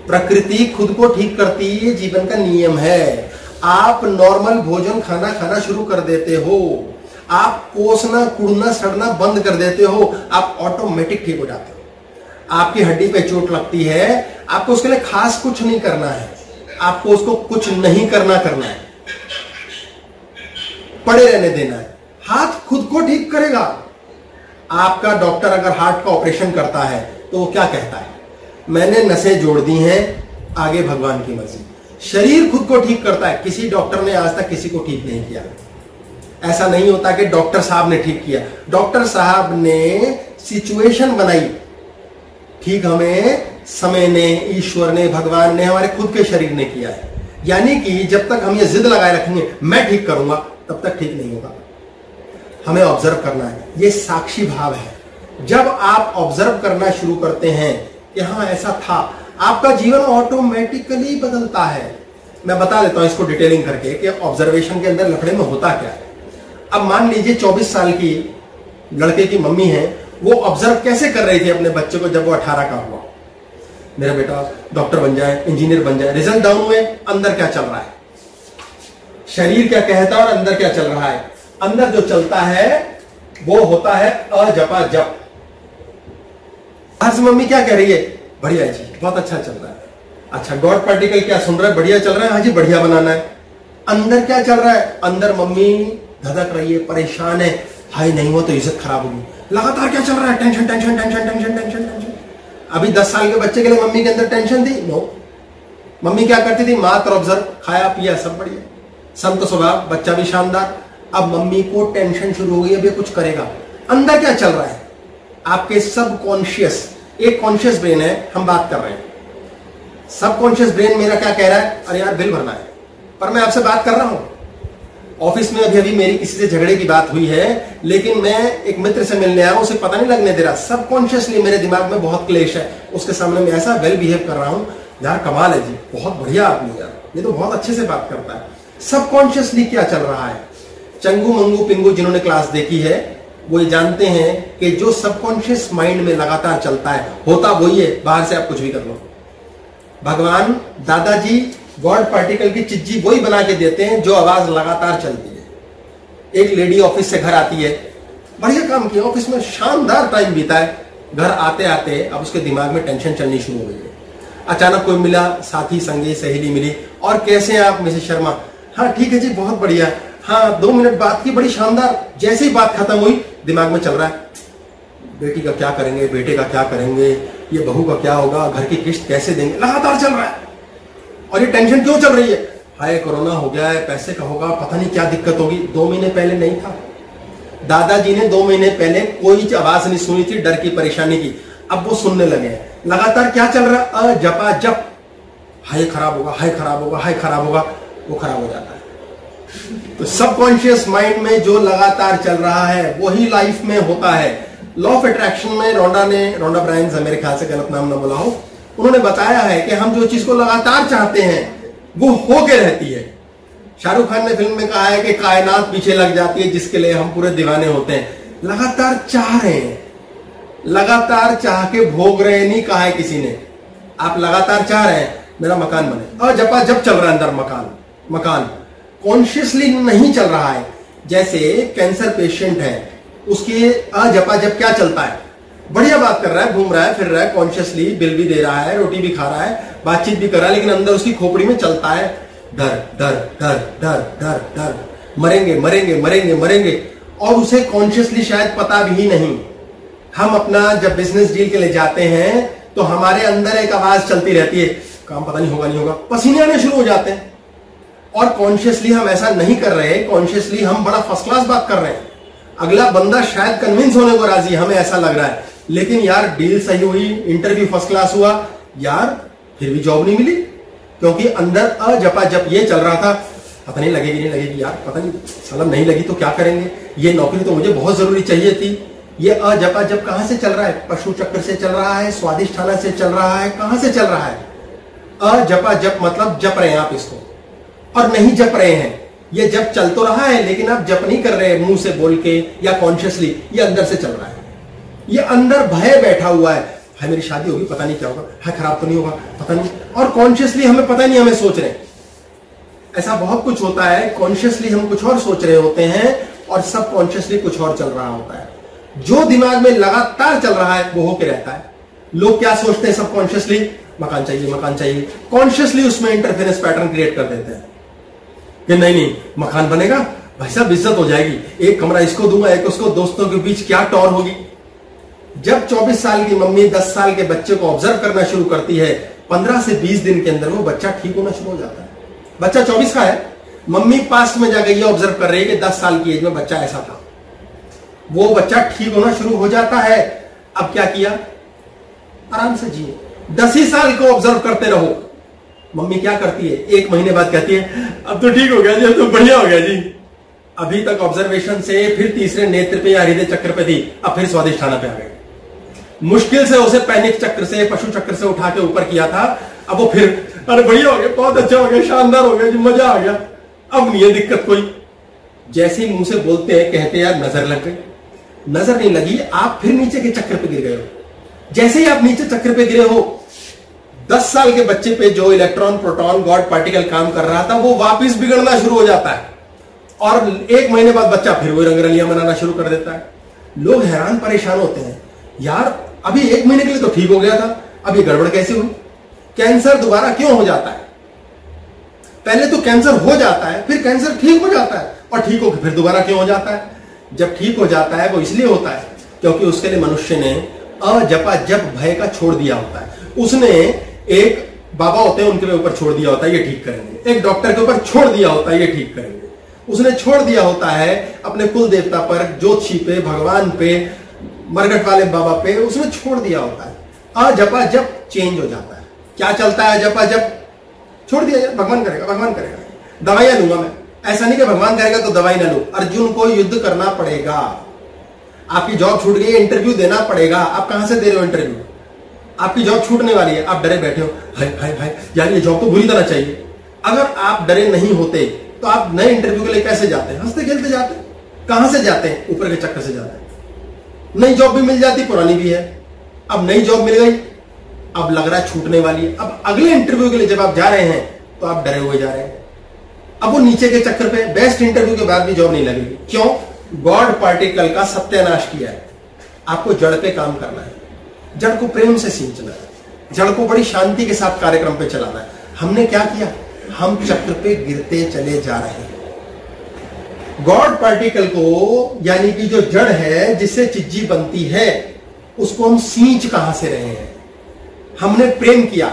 प्रकृति खुद को ठीक करती है, जीवन का नियम है। आप नॉर्मल भोजन खाना शुरू कर देते हो, आप कोसना कुड़ना सड़ना बंद कर देते हो, आप ऑटोमेटिक ठीक हो जाते हो। आपकी हड्डी पे चोट लगती है, आपको उसके लिए खास कुछ नहीं करना है, आपको उसको कुछ नहीं करना है, पड़े रहने देना है, हाथ खुद को ठीक करेगा। आपका डॉक्टर अगर हार्ट का ऑपरेशन करता है तो वो क्या कहता है? मैंने नसें जोड़ दी हैं, आगे भगवान की मर्जी। शरीर खुद को ठीक करता है। किसी डॉक्टर ने आज तक किसी को ठीक नहीं किया। ऐसा नहीं होता कि डॉक्टर साहब ने ठीक किया, डॉक्टर साहब ने सिचुएशन बनाई, ठीक हमें समय ने, ईश्वर ने, भगवान ने, हमारे खुद के शरीर ने किया है। यानी कि जब तक हम ये जिद लगाए रखेंगे मैं ठीक करूंगा, तब तक ठीक नहीं होगा। हमें ऑब्जर्व करना है, ये साक्षी भाव है। जब आप ऑब्जर्व करना शुरू करते हैं कि हाँ ऐसा था, आपका जीवन ऑटोमेटिकली बदलता है। मैं बता देता हूं इसको डिटेलिंग करके कि ऑब्जर्वेशन के अंदर लफड़े में होता क्या है। अब मान लीजिए 24 साल की लड़के की मम्मी है, वो ऑब्जर्व कैसे कर रही थी अपने बच्चे को जब वो 18 का हुआ, मेरा बेटा डॉक्टर बन जाए, इंजीनियर बन जाए। रिजल्ट डाउन हुए, अंदर क्या चल रहा है, शरीर क्या कहता है और अंदर क्या चल रहा है। अंदर जो चलता है वो होता है अजपा जप। आज मम्मी क्या कह रही है? बढ़िया जी, बहुत अच्छा चल रहा है। अच्छा, गॉड पार्टिकल क्या सुन रहा है? बढ़िया चल रहा है, हाँ जी बढ़िया बनाना है। अंदर क्या चल रहा है? अंदर मम्मी धधक रही है, परेशान है, हाय नहीं हुआ तो इज्जत खराब होगी। लगातार क्या चल रहा है? Tension tension tension tension tension tension. अभी 10 साल के बच्चे के लिए मम्मी के अंदर टेंशन थी? नो। मम्मी क्या करती थी? मात्र ऑब्जर्व, खाया पिया सब बढ़िया, संत स्वभाव, बच्चा भी शानदार। अब मम्मी को टेंशन शुरू हो गई, अब ये कुछ करेगा। अंदर क्या चल रहा है? आपके सबकॉन्शियस एक कॉन्शियस ब्रेन है, हम बात कर रहे हैं। सबकॉन्शियस ब्रेन मेरा क्या कह रहा है, अरे यार बिल भरना है, पर मैं आपसे बात कर रहा हूं। ऑफिस में अभी मेरी किसी से झगड़े की बात हुई है, लेकिन मैं एक मित्र से मिलने आया हूं, उसे पता नहीं लगने दे रहा। सबकॉन्शियसली मेरे दिमाग में बहुत क्लेश है, उसके सामने मैं ऐसा वेल बिहेव कर रहा हूं, यार कमाल है जी, बहुत बढ़िया आदमी यार, ये तो बहुत अच्छे से बात करता है। सबकॉन्शियसली क्या चल रहा है? चंगू मंगू पिंगू जिन्होंने क्लास देखी है वो ये जानते हैं कि जो सबकॉन्शियस माइंड में लगातार चलता है, होता वही है, बाहर से आप कुछ भी कर लो। भगवान दादाजी गॉड पार्टिकल की चिज्जी वही बना के देते हैं जो आवाज लगातार चलती है। एक लेडी ऑफिस से घर आती है, बढ़िया काम किया, ऑफिस में शानदार टाइम बीता है, घर आते आते अब उसके दिमाग में टेंशन चलनी शुरू हो गई है। अचानक कोई मिला, साथी संगी सहेली मिली, और कैसे हैं आप मिसेस शर्मा? हाँ ठीक है जी, बहुत बढ़िया। हाँ 2 मिनट बात की, बड़ी शानदार। जैसे ही बात खत्म हुई दिमाग में चल रहा है, बेटी का क्या करेंगे, बेटे का क्या करेंगे, ये बहू का क्या होगा, घर की किस्त कैसे देंगे, लगातार चल रहा है। और ये टेंशन क्यों चल रही है? हाय कोरोना हो गया है, पैसे का होगा, पता नहीं क्या दिक्कत होगी। 2 महीने पहले नहीं था। दादाजी ने 2 महीने पहले कोई आवाज नहीं सुनी थी डर की, परेशानी की, अब वो सुनने लगे हैं। लगातार क्या चल रहा है? जपा जप, हाय खराब होगा, हाय खराब होगा, हाय खराब होगा, वो खराब हो जाता है। तो सबकॉन्शियस माइंड में जो लगातार चल रहा है वही लाइफ में होता है। लॉ ऑफ अट्रैक्शन में रोंडा ब्रायन, मेरे ख्याल से गलत नाम ना बोला हो, उन्होंने बताया है कि हम जो चीज को लगातार चाहते हैं वो होके रहती है। शाहरुख खान ने फिल्म में कहा है कि कायनात पीछे लग जाती है जिसके लिए हम पूरे दीवाने होते हैं। लगातार चाह रहे हैं, लगातार चाह के भोग रहे, नहीं कहा है किसी ने। आप लगातार चाह रहे हैं मेरा मकान बने, और जपा जब चल रहा है अंदर मकान कॉन्शियसली नहीं चल रहा है। जैसे कैंसर पेशेंट है, उसके जपा जब क्या चलता है, बढ़िया बात कर रहा है, घूम रहा है, फिर रहा है, कॉन्शियसली बिल भी दे रहा है, रोटी भी खा रहा है, बातचीत भी कर रहा है, लेकिन अंदर उसकी खोपड़ी में चलता है डर डर डर डर डर डर, मरेंगे मरेंगे मरेंगे मरेंगे, और उसे कॉन्शियसली शायद पता भी नहीं। हम अपना जब बिजनेस डील के लिए जाते हैं तो हमारे अंदर एक आवाज चलती रहती है, काम पता नहीं होगा नहीं होगा, पसीने आने शुरू हो जाते हैं। और कॉन्शियसली हम ऐसा नहीं कर रहे, कॉन्शियसली हम बड़ा फर्स्ट क्लास बात कर रहे हैं, अगला बंदा शायद कन्विंस होने को राजी, हमें ऐसा लग रहा है, लेकिन यार डील सही हुई, इंटरव्यू फर्स्ट क्लास हुआ, यार फिर भी जॉब नहीं मिली, क्योंकि अंदर अजपा जप ये चल रहा था, पता नहीं लगेगी नहीं लगेगी, यार पता नहीं, सलाम नहीं लगी तो क्या करेंगे, ये नौकरी तो मुझे बहुत जरूरी चाहिए थी। ये अजपा जप कहां से चल रहा है? पशु चक्र से चल रहा है, स्वादिष्ठाना से चल रहा है, कहां से चल रहा है? अजपा जप मतलब जप रहे हैं आप इसको, और नहीं जप रहे हैं। ये जप चल तो रहा है लेकिन आप जप नहीं कर रहे हैं मुंह से बोल के या कॉन्शियसली, ये अंदर से चल रहा है। ये अंदर भय बैठा हुआ है, हाय मेरी शादी होगी, पता नहीं क्या होगा, हाय खराब तो नहीं होगा, पता नहीं, और कॉन्शियसली हमें पता नहीं, हमें सोच रहे हैं। ऐसा बहुत कुछ होता है, कॉन्शियसली हम कुछ और सोच रहे होते हैं और सब कॉन्शियसली कुछ और चल रहा होता है। जो दिमाग में लगातार चल रहा है वो होके रहता है। लोग क्या सोचते हैं सबकॉन्शियसली? मकान चाहिए मकान चाहिए, कॉन्शियसली उसमें इंटरफेरेंस पैटर्न क्रिएट कर देते हैं कि नहीं नहीं मकान बनेगा, भाई साहब इज्जत हो जाएगी, एक कमरा इसको दूंगा, एक उसको, दोस्तों के बीच क्या टॉर होगी। जब 24 साल की मम्मी 10 साल के बच्चे को ऑब्जर्व करना शुरू करती है, 15 से 20 दिन के अंदर वो बच्चा ठीक होना शुरू हो जाता है। बच्चा 24 का है, मम्मी पास्ट में जा गई है, ऑब्जर्व कर रही है कि 10 साल की एज में बच्चा ऐसा था, वो बच्चा ठीक होना शुरू हो जाता है। अब क्या किया? आराम से जिए, 10 ही साल को ऑब्जर्व करते रहो। मम्मी क्या करती है? 1 महीने बाद कहती है अब तो ठीक हो गया जी, अब तो बढ़िया हो गया जी। अभी तक ऑब्जर्वेशन से फिर तीसरे नेत्र पे या हृदय चक्र पे थी, अब फिर स्वादिष्ठाना पे आ गई। मुश्किल से उसे पैनिक चक्र से, पशु चक्र से उठा के ऊपर किया था, अब वो फिर अरे बढ़िया हो गया, बहुत अच्छा हो गया, शानदार हो गया जी, मजा आ गया, अब नहीं है दिक्कत कोई। जैसे ही मुंह से बोलते हैं, कहते हैं यार नजर लग गई, नजर नहीं लगी, आप फिर नीचे के चक्र पे गिर गए हो। जैसे ही आप नीचे चक्र पे गिरे हो, 10 साल के बच्चे पे जो इलेक्ट्रॉन प्रोटॉन गॉड पार्टिकल काम कर रहा था वो वापस बिगड़ना शुरू हो जाता है, और 1 महीने बाद बच्चा फिर वही रंगरलियां मनाना शुरू कर देता है। लोग हैरान परेशान होते हैं, यार अभी 1 महीने के लिए तो ठीक हो गया था, अब ये गड़बड़ कैसे हुई? कैंसर दोबारा क्यों हो जाता है? पहले तो कैंसर हो जाता है, फिर कैंसर ठीक हो जाता है, और ठीक होकर फिर दोबारा क्यों हो जाता है? जब ठीक हो जाता है वो इसलिए होता है क्योंकि उसके लिए मनुष्य ने अजपा जप भय का छोड़ दिया होता है। उसने एक बाबा होते हैं उनके ऊपर छोड़ दिया होता है ये ठीक करेंगे, एक डॉक्टर के ऊपर छोड़ दिया होता है ये ठीक करेंगे, उसने छोड़ दिया होता है अपने कुल देवता पर, ज्योतिषी पे, भगवान पे, मरघट वाले बाबा पे, उसने छोड़ दिया होता है। अजपाजप चेंज हो जाता है। क्या चलता है अजपाजप? छोड़ दिया जाए, भगवान करेगा, भगवान करेगा, दवाइयां लूंगा मैं। ऐसा नहीं कि भगवान करेगा तो दवाई ना लो। अर्जुन को युद्ध करना पड़ेगा। आपकी जॉब छूट गई, इंटरव्यू देना पड़ेगा। आप कहां से दे रहे हो इंटरव्यू? आपकी जॉब छूटने वाली है, आप डरे बैठे हो, हाय हाय हाय यार ये जॉब तो भूल जाना चाहिए। अगर आप डरे नहीं होते तो आप नए इंटरव्यू के लिए कैसे जाते हैं? हंसते खेलते जाते हैं। कहां से जाते हैं? ऊपर के चक्कर से जाते हैं। नई जॉब भी मिल जाती, पुरानी भी है। अब नई जॉब मिल गई, अब लग रहा है छूटने वाली है। अब अगले इंटरव्यू के लिए जब आप जा रहे हैं तो आप डरे हुए जा रहे हैं। अब वो नीचे के चक्कर पे बेस्ट इंटरव्यू के बाद भी जॉब नहीं लगेगी। क्यों? गॉड पार्टिकल का सत्यानाश किया है। आपको जड़ पे काम करना है, जड़ को प्रेम से सींचना है, जड़ को बड़ी शांति के साथ कार्यक्रम पे चलाना है। हमने क्या किया? हम चक्र पे गिरते चले जा रहे हैं। गॉड पार्टिकल को, यानी कि जो जड़ है जिससे चिज्जी बनती है, उसको हम सींच कहां से रहे हैं? हमने प्रेम किया,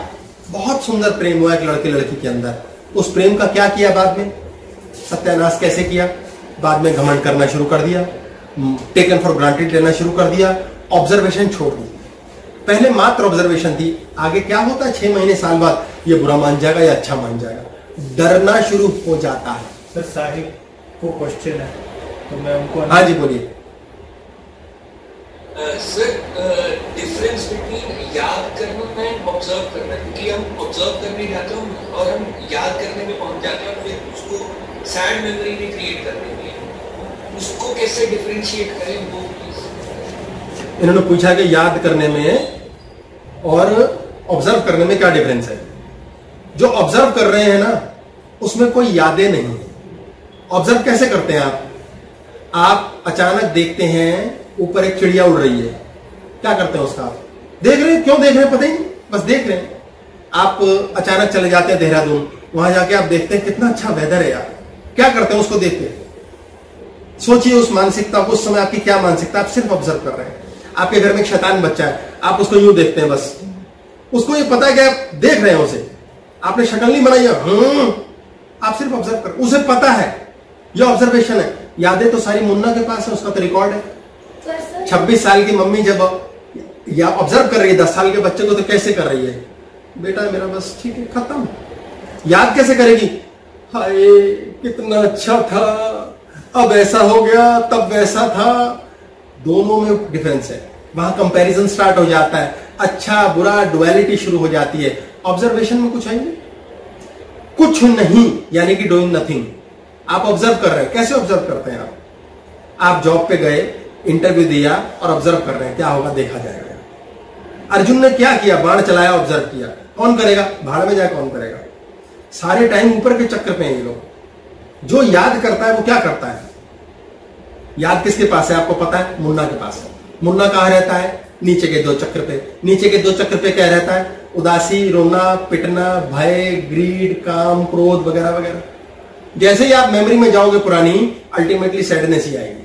बहुत सुंदर प्रेम हुआ एक लड़के लड़की के अंदर। उस प्रेम का क्या किया बाद में? सत्यानाश कैसे किया? बाद में घमंड करना शुरू कर दिया, टेकन फॉर ग्रांटेड लेना शुरू कर दिया, ऑब्जर्वेशन छोड़ दी। पहले मात्र ऑब्जर्वेशन थी, आगे क्या होता है 6 महीने साल बाद ये बुरा मान जाएगा या अच्छा मान जाएगा, डरना शुरू हो जाता है। सर साहिब को क्वेश्चन है तो मैं उनको। हाँ जी बोलिए। सर डिफरेंस बिटवीन याद करना एंड ऑब्जर्व करना, क्योंकि हम ऑब्जर्व करने जाते हैं और हम याद करने में पहुंच जाते हैं और फिर उसको सैड मेमोरी में क्रिएट कर देते हैं। उसको कैसे डिफरेंशिएट करें वो प्लीज। इन्होंने पूछा कि याद करने में और ऑब्जर्व करने में क्या डिफरेंस है। जो ऑब्जर्व कर रहे हैं ना उसमें कोई यादें नहीं है। ऑब्जर्व कैसे करते हैं आप अचानक देखते हैं ऊपर एक चिड़िया उड़ रही है, क्या करते हैं उसका? आप देख रहे हैं, क्यों देख रहे हैं पता ही नहीं, बस देख रहे हैं। आप अचानक चले जाते हैं देहरादून, वहां जाके आप देखते हैं कितना अच्छा वेदर है यार, क्या करते हैं उसको देख के? सोचिए उस मानसिकता को, उस समय आपकी क्या मानसिकता, आप सिर्फ ऑब्जर्व कर रहे हैं। आपके घर में एक शैतान बच्चा है, आप उसको यूं देखते हैं, बस उसको ये पता है कि आप देख रहे हैं उसे, आपने शक्ल नहीं बनाई है, आप सिर्फ ऑब्जर्व कर, उसे पता है, ये ऑब्जर्वेशन है। यादें तो सारी मुन्ना के पास है, उसका तो रिकॉर्ड है। 26 साल की मम्मी जब या ऑब्जर्व कर रही है 10 साल के बच्चे को तो कैसे कर रही है? बेटा मेरा बस ठीक है, खत्म। याद कैसे करेगी? हाय कितना अच्छा था, अब ऐसा हो गया, तब वैसा था। दोनों में डिफरेंस है, वहां कंपैरिजन स्टार्ट हो जाता है, अच्छा बुरा डुअलिटी शुरू हो जाती है। ऑब्जर्वेशन में कुछ है नहीं, कुछ नहीं, यानी कि डूइंग नथिंग। आप ऑब्जर्व कर रहे हैं। कैसे ऑब्जर्व करते हैं आप जॉब पे गए, इंटरव्यू दिया और ऑब्जर्व कर रहे हैं, क्या होगा देखा जाएगा। अर्जुन ने क्या किया? बाण चलाया, ऑब्जर्व किया। कौन करेगा? भाड़ में जाए कौन करेगा? सारे टाइम ऊपर के चक्कर पे हैं ये लोग। जो याद करता है वो क्या करता है? याद किसके पास है आपको पता है? मुन्ना के पास है। मुन्ना कहां रहता है? नीचे के 2 चक्र पे। नीचे के 2 चक्र पे क्या रहता है? उदासी, रोना, पिटना, भय, ग्रीड, काम, क्रोध वगैरह वगैरह। जैसे ही आप मेमोरी में जाओगे पुरानी, अल्टीमेटली सैडनेस ही आएगी।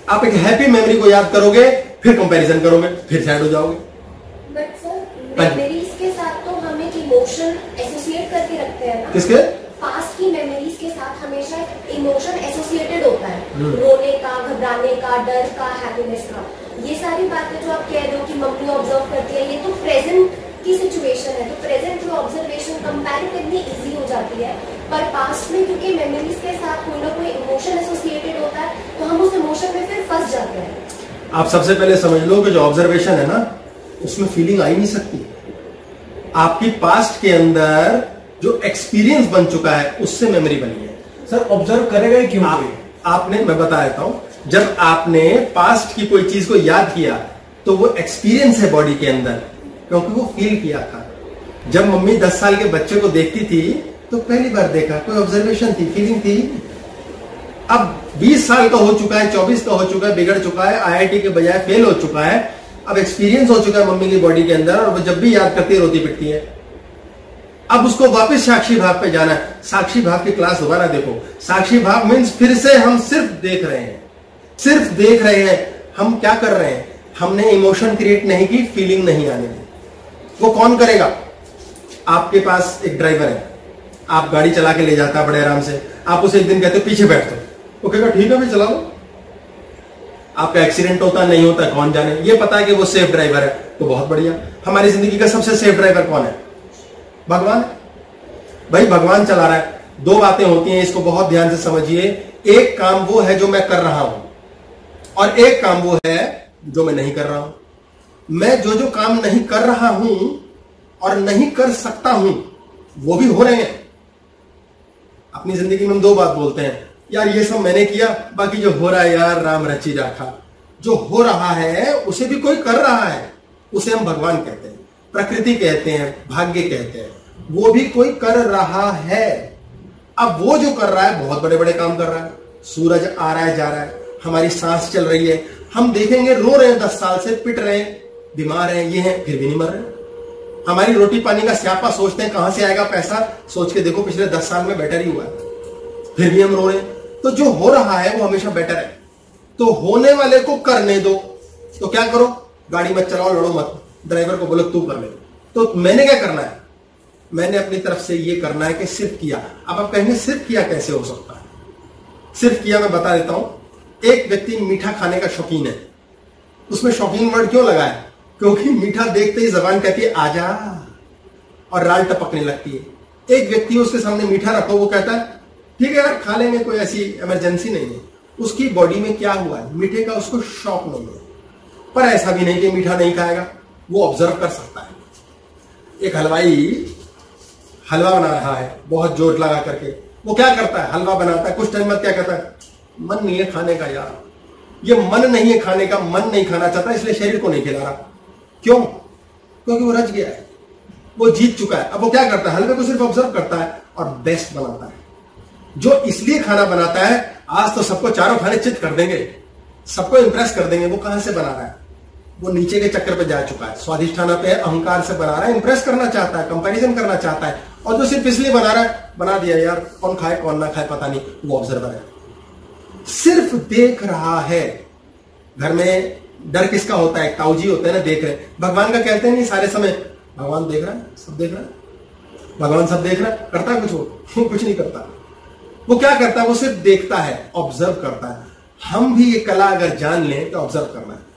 आप एक हैप्पी मेमोरी को याद करोगे, फिर कंपैरिजन करोगे, फिर सैड हो जाओगे। बट सर मेमोरीज के साथ तो हम एक इमोशन एसोसिएट करके रखते हैं ना। किसके? पास्ट की मेमोरीज के साथ हमेशा इमोशन एसोसिएटेड होता है, रोने का, घबराने का, डर का, हैप्पीनेस का। ये सारी बातें जो आप कह रहे हो कि मम्मी ऑब्जर्व करती है, ये तो प्रेजेंट की सिचुएशन है। तो प्रेजेंट में ऑब्जर्वेशन कंपैरेटिवली इजी हो जाती है, पर पास्ट में क्योंकि मेमोरीज के साथ कोई ना कोई इमोशन एसोसिएटेड होता है तो हम उस इमोशन में फिर फंस जाते हैं। आप सबसे पहले समझ लो कि जो ऑब्जर्वेशन है ना उसमें फीलिंग आ ही नहीं सकती। आपकी पास्ट के अंदर जो एक्सपीरियंस बन चुका है उससे मेमोरी बनी है। सर ऑब्जर्व करेगा ही क्यों? आपने, मैं बता देता हूं, जब आपने पास्ट की कोई चीज को याद किया तो वो एक्सपीरियंस है बॉडी के अंदर, क्योंकि वो फील किया था। जब मम्मी 10 साल के बच्चे को देखती थी तो पहली बार देखा, कोई ऑब्जर्वेशन थी, फीलिंग थी। अब 20 साल का हो चुका है, 24 का हो चुका है, बिगड़ चुका है, IIT के बजाय फेल हो चुका है, अब एक्सपीरियंस हो चुका है मम्मी की बॉडी के अंदर, और वो जब भी याद करती है रोती पिटती है। अब उसको वापस साक्षी भाव पे जाना है। साक्षी भाव की क्लास दोबारा देखो। साक्षी भाव मीन्स फिर से हम सिर्फ देख रहे हैं, सिर्फ देख रहे हैं। हम क्या कर रहे हैं? हमने इमोशन क्रिएट नहीं की, फीलिंग नहीं आने दी। वो कौन करेगा? आपके पास एक ड्राइवर है, आप गाड़ी चला के ले जाता है बड़े आराम से, आप उसे एक दिन कहते हो पीछे बैठ दो, वो कहेगा ठीक है भाई चला लो। आपका एक्सीडेंट होता नहीं होता कौन जाने, ये पता है कि वो सेफ ड्राइवर है तो बहुत बढ़िया। हमारी जिंदगी का सबसे सेफ ड्राइवर कौन है? भगवान। भाई भगवान चला रहा है। दो बातें होती हैं, इसको बहुत ध्यान से समझिए। एक काम वो है जो मैं कर रहा हूं और एक काम वो है जो मैं नहीं कर रहा हूं। मैं जो जो काम नहीं कर रहा हूं और नहीं कर सकता हूं वो भी हो रहे हैं। अपनी जिंदगी में हम दो बात बोलते हैं, यार ये सब मैंने किया, बाकी जो हो रहा है यार राम रची राखा। जो हो रहा है उसे भी कोई कर रहा है, उसे हम भगवान कहते हैं, प्रकृति कहते हैं, भाग्य कहते हैं। वो भी कोई कर रहा है। अब वो जो कर रहा है बहुत बड़े बड़े काम कर रहा है। सूरज आ रहा है जा रहा है, हमारी सांस चल रही है, हम देखेंगे रो रहे हैं 10 साल से, पिट रहे हैं, बीमार हैं, ये हैं, फिर भी नहीं मर रहे। हमारी रोटी पानी का स्यापा सोचते हैं कहां से आएगा पैसा, सोच के देखो पिछले 10 साल में बेटर ही हुआ है, फिर भी हम रो रहे हैं। तो जो हो रहा है वो हमेशा बेटर है। तो होने वाले को करने दो। तो क्या करो, गाड़ी मत चलाओ, लड़ो मत, ड्राइवर को बोलो तू कर ले। तो मैंने क्या करना है? मैंने अपनी तरफ से ये करना है कि सिर्फ किया। अब आप कहेंगे सिर्फ किया कैसे हो सकता है? सिर्फ किया मैं बता देता हूं। एक व्यक्ति मीठा खाने का शौकीन है, उसमें शौकीन वर्ड क्यों लगा है? क्योंकि मीठा देखते ही जबान कहती है आजा और राल टपकने लगती है। एक व्यक्ति उसके सामने मीठा रखो, वो कहता है ठीक है यार खा लेंगे, कोई ऐसी इमरजेंसी नहीं है। उसकी बॉडी में क्या हुआ है? मीठे का उसको शौक नहीं है। पर ऐसा भी नहीं कि मीठा नहीं खाएगा, वो ऑब्जर्व कर सकता है। एक हलवाई हलवा बना रहा है बहुत जोर लगा करके, वो क्या करता है? हलवा बनाता है, कुछ टाइम बाद क्या कहता है? मन नहीं है खाने का यार, ये मन नहीं है खाने का, मन नहीं खाना चाहता, इसलिए शरीर को नहीं खिला रहा। क्यों? क्योंकि वो रच गया है, वो जीत चुका है। अब वो क्या करता है? हलवे को सिर्फ ऑब्जर्व करता है और बेस्ट बनाता है। जो इसलिए खाना बनाता है, आज तो सबको चारों खाने चित कर देंगे, सबको इंप्रेस कर देंगे, वो कहां से बना रहा है? वो नीचे के चक्कर पे जा चुका है, स्वादिष्ठाना पे अहंकार से बना रहा है, इंप्रेस करना चाहता है, कंपैरिजन करना चाहता है। और जो सिर्फ इसलिए बना रहा है, बना दिया यार, कौन खाए कौन ना खाए पता नहीं, वो ऑब्जर्वर है, सिर्फ देख रहा है। घर में डर किसका होता है? ताऊजी होते हैं ना, देख रहे। भगवान का कहते हैं नहीं सारे समय, भगवान देख रहा है, सब देख रहा है, भगवान सब देख रहा है, करता है कुछ? वो कुछ नहीं करता। वो क्या करता है? वो सिर्फ देखता है, ऑब्जर्व करता है। हम भी ये कला अगर जान लें तो ऑब्जर्व करना है।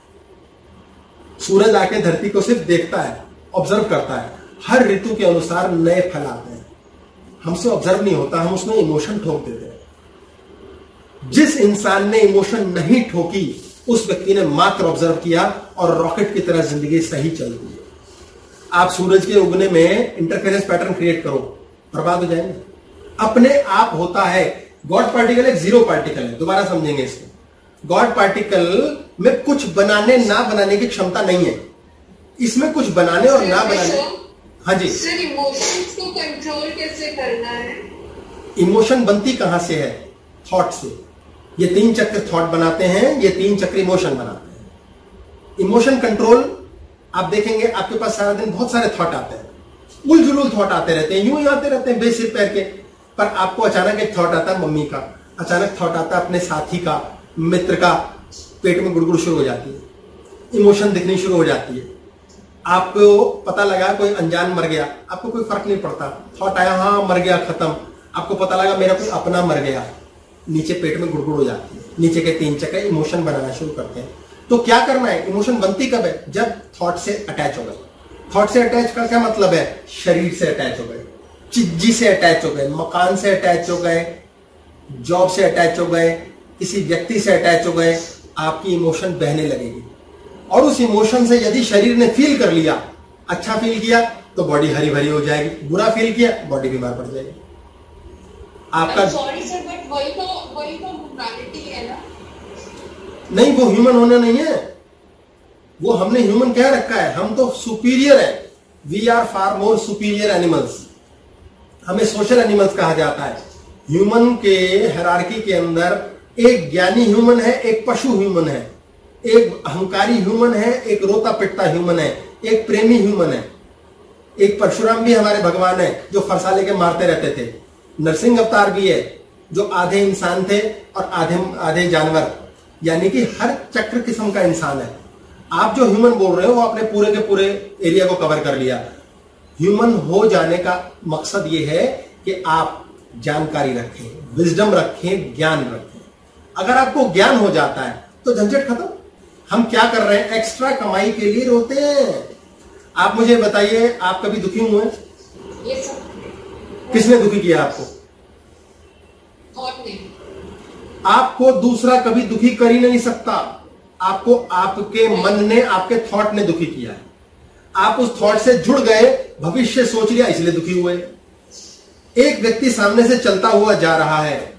सूरज आके धरती को सिर्फ देखता है, ऑब्जर्व करता है। हर ऋतु के अनुसार नए फल आते हैं, हमसे ऑब्जर्व नहीं होता, हम उसमें इमोशन ठोक देते हैं। जिस इंसान ने इमोशन नहीं ठोकी, उस व्यक्ति ने मात्र ऑब्जर्व किया और रॉकेट की तरह जिंदगी सही चल रही है। आप सूरज के उगने में इंटरफेरेंस पैटर्न क्रिएट करो, बर्बाद हो जाएंगे। अपने आप होता है। गॉड पार्टिकल एक जीरो पार्टिकल है, दोबारा समझेंगे इसको। गॉड पार्टिकल में कुछ बनाने ना बनाने की क्षमता नहीं है, इसमें कुछ बनाने और ना बनाने। हाँ जी सर, इमोशंस को कंट्रोल कैसे करना है? इमोशन बनती कहां से है? थॉट से। ये 3 चक्र थॉट बनाते हैं, ये 3 चक्र इमोशन बनाते हैं। इमोशन कंट्रोल आप देखेंगे, आपके पास सारा दिन बहुत सारे थॉट आते हैं, उलझुल थॉट आते रहते हैं, यूं ही आते रहते हैं बेसिर पैर के। पर आपको अचानक एक थॉट आता है मम्मी का, अचानक थॉट आता है अपने साथी का, मित्र का, पेट में गुड़गुड़ शुरू हो जाती है, इमोशन दिखनी शुरू हो जाती है। आपको पता लगा कोई अनजान मर गया, आपको कोई फर्क नहीं पड़ता, थॉट आया हाँ मर गया खत्म। आपको पता लगा मेरा कोई अपना मर गया, नीचे पेट में गुड़गुड़ हो जाती है। नीचे के 3 चक्र इमोशन बनाना शुरू करते हैं। तो क्या करना है? इमोशन बनती कब है? जब थॉट से अटैच हो गए। थॉट से अटैच का क्या मतलब है? शरीर से अटैच हो गए, चिज्जी से अटैच हो गए, मकान से अटैच हो गए, जॉब से अटैच हो गए, किसी व्यक्ति से अटैच हो गए, आपकी इमोशन बहने लगेगी। और उस इमोशन से यदि शरीर ने फील कर लिया, अच्छा फील किया तो बॉडी हरी भरी हो जाएगी, बुरा फील किया बॉडी बीमार पड़ जाएगी। आपका सॉरी सर, बट वही तो ह्यूमैनिटी है ना? नहीं, वो ह्यूमन होना नहीं है, वो हमने ह्यूमन कह रखा है। हम तो सुपीरियर है, we are far more superior animals. हमें सोशल एनिमल्स कहा जाता है। ह्यूमन के हायरार्की के अंदर एक ज्ञानी ह्यूमन है, एक पशु ह्यूमन है, एक अहंकारी ह्यूमन है, एक रोता पिटता ह्यूमन है, एक प्रेमी ह्यूमन है। एक परशुराम भी हमारे भगवान है जो फरसा लेके मारते रहते थे। नरसिंह अवतार भी है जो आधे इंसान थे और आधे जानवर, यानी कि हर चक्र किस्म का इंसान है। आप जो ह्यूमन बोल रहे हो वो आपने पूरे के पूरे एरिया को कवर कर लिया। ह्यूमन हो जाने का मकसद ये है कि आप जानकारी रखें, विजडम रखें, ज्ञान रखें। अगर आपको ज्ञान हो जाता है तो झंझट खत्म। हम क्या कर रहे हैं? एक्स्ट्रा कमाई के लिए रोते हैं। आप मुझे बताइए, आप कभी दुखी हुए? ये सब किसने दुखी किया आपको? थॉट नहीं। आपको दूसरा कभी दुखी कर ही नहीं सकता। आपको आपके मन ने, आपके थॉट ने दुखी किया है। आप उस थॉट से जुड़ गए, भविष्य सोच लिया, इसलिए दुखी हुए। एक व्यक्ति सामने से चलता हुआ जा रहा है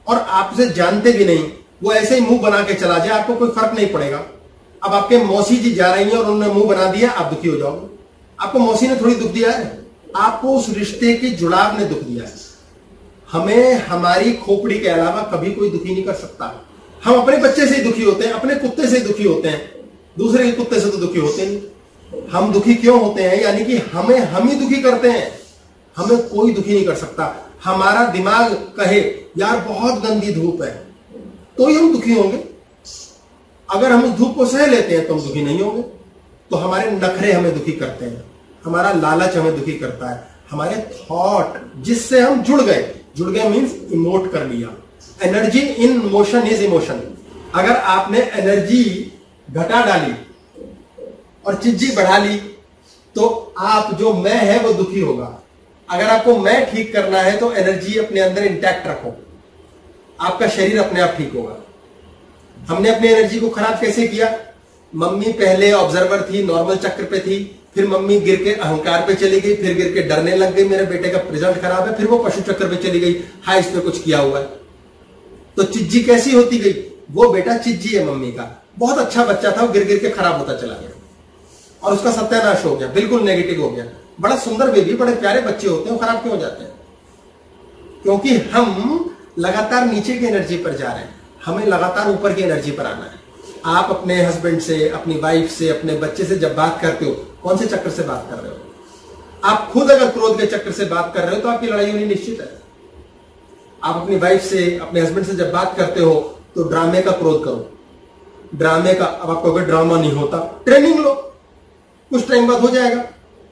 और आपसे जानते भी नहीं, वो ऐसे ही मुंह बना के चला जाए, आपको कोई फर्क नहीं पड़ेगा। अब आपके मौसी जी जा रही हैं और उन्होंने मुंह बना दिया, आप दुखी हो जाओगे। आपको मौसी ने थोड़ी दुख दिया है, आपको उस रिश्ते के जुड़ाव ने दुख दिया है। हमें हमारी खोपड़ी के अलावा कभी कोई दुखी नहीं कर सकता। हम अपने बच्चे से ही दुखी होते हैं, अपने कुत्ते से ही दुखी होते हैं, दूसरे के कुत्ते से तो दुखी होते नहीं। हम दुखी क्यों होते हैं? यानी कि हमें हम ही दुखी करते हैं, हमें कोई दुखी नहीं कर सकता। हमारा दिमाग कहे यार बहुत गंदी धूप है, तो ही हम दुखी होंगे। अगर हम उस धूप को सह लेते हैं तो हम दुखी नहीं होंगे। तो हमारे नखरे हमें दुखी करते हैं, हमारा लालच हमें दुखी करता है, हमारे थॉट जिससे हम जुड़ गए मीन्स इमोट कर लिया। Energy in motion is emotion. अगर आपने एनर्जी घटा डाली और चिज्जी बढ़ा ली तो आप जो मैं है वो दुखी होगा। अगर आपको मैं ठीक करना है तो एनर्जी अपने अंदर इंटैक्ट रखो, आपका शरीर अपने आप ठीक होगा। हमने अपनी एनर्जी को खराब कैसे किया? मम्मी पहले ऑब्जर्वर थी, नॉर्मल चक्र पे थी, फिर मम्मी गिर के अहंकार पे चली गई, फिर गिर के डरने लग गई मेरे बेटे का रिजल्ट खराब है, फिर वो पशु चक्र पे चली गई, हाँ इस पे कुछ किया हुआ है। तो चिज्जी कैसी होती गई? वो बेटा चिज्जी है मम्मी का, बहुत अच्छा बच्चा था, वो गिर गिर के खराब होता चला गया और उसका सत्यानाश हो गया, बिल्कुल नेगेटिव हो गया। बड़ा सुंदर बेबी, बड़े प्यारे बच्चे होते हैं, वो खराब क्यों हो जाते हैं? क्योंकि हम लगातार नीचे की एनर्जी पर जा रहे हैं, हमें लगातार ऊपर की एनर्जी पर आना है। आप अपने हस्बैंड से, अपनी वाइफ से, अपने बच्चे से जब बात करते हो, कौन से चक्कर से बात कर रहे हो? आप खुद अगर क्रोध के चक्कर से बात कर रहे हो तो आपकी लड़ाई होनी निश्चित है। आप अपनी वाइफ से, अपने हस्बैंड से जब बात करते हो तो ड्रामे का क्रोध करो, ड्रामे का। अब आपको अगर ड्रामा नहीं होता, ट्रेनिंग लो, कुछ टाइम बाद हो जाएगा।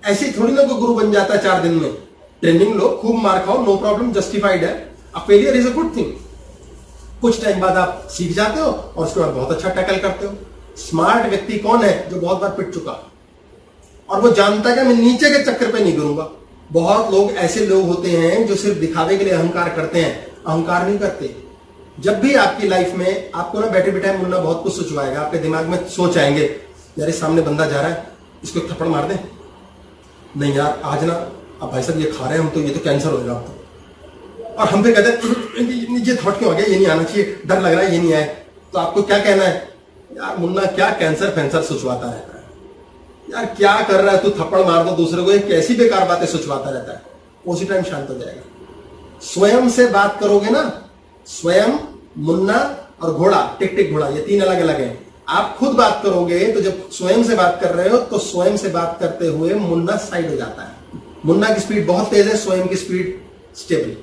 ऐसी थोड़ी ना कोई गुरु बन जाता है 4 दिन में। ट्रेनिंग लो, खूब मार खाओ, नो प्रॉब्लम, जस्टिफाइड है। A failure is a good thing. कुछ टाइम बाद आप सीख जाते हो और उसके बाद बहुत अच्छा टैकल करते हो। स्मार्ट व्यक्ति कौन है? जो बहुत बार पिट चुका और वो जानता है कि मैं नीचे के चक्कर पे नहीं गिरूंगा। बहुत लोग ऐसे लोग होते हैं जो सिर्फ दिखावे के लिए अहंकार करते हैं, अहंकार नहीं करते। जब भी आपकी लाइफ में आपको ना बैठे बैठे मुन्ना बहुत कुछ सोचवाएगा, आपके दिमाग में सोच आएंगे, यार सामने बंदा जा रहा है, इसको एक थप्पड़ मार दे, नहीं यार आज ना अब भाई साहब ये खा रहे हैं हम तो, ये तो कैंसर हो जाएगा अब तो। और हम भी कहते हैं ये थॉट क्यों आ गया, ये नहीं आना चाहिए, डर लग रहा है, ये नहीं आए। तो आपको क्या कहना है? यार मुन्ना क्या कैंसर फैंसर सोचवाता रहता है, यार क्या कर रहा है तू, थप्पड़ मार दो दूसरे को, ये कैसी बेकार बातें सोचवाता रहता है। उसी टाइम शांत हो जाएगा। स्वयं से बात करोगे ना, स्वयं, मुन्ना और घोड़ा, टिक टिक घोड़ा, ये 3 अलग अलग है। आप खुद बात करोगे तो जब स्वयं से बात कर रहे हो तो स्वयं से बात करते हुए मुन्ना साइड हो जाता है। मुन्ना की स्पीड बहुत तेज है, स्वयं की स्पीड स्टेबल।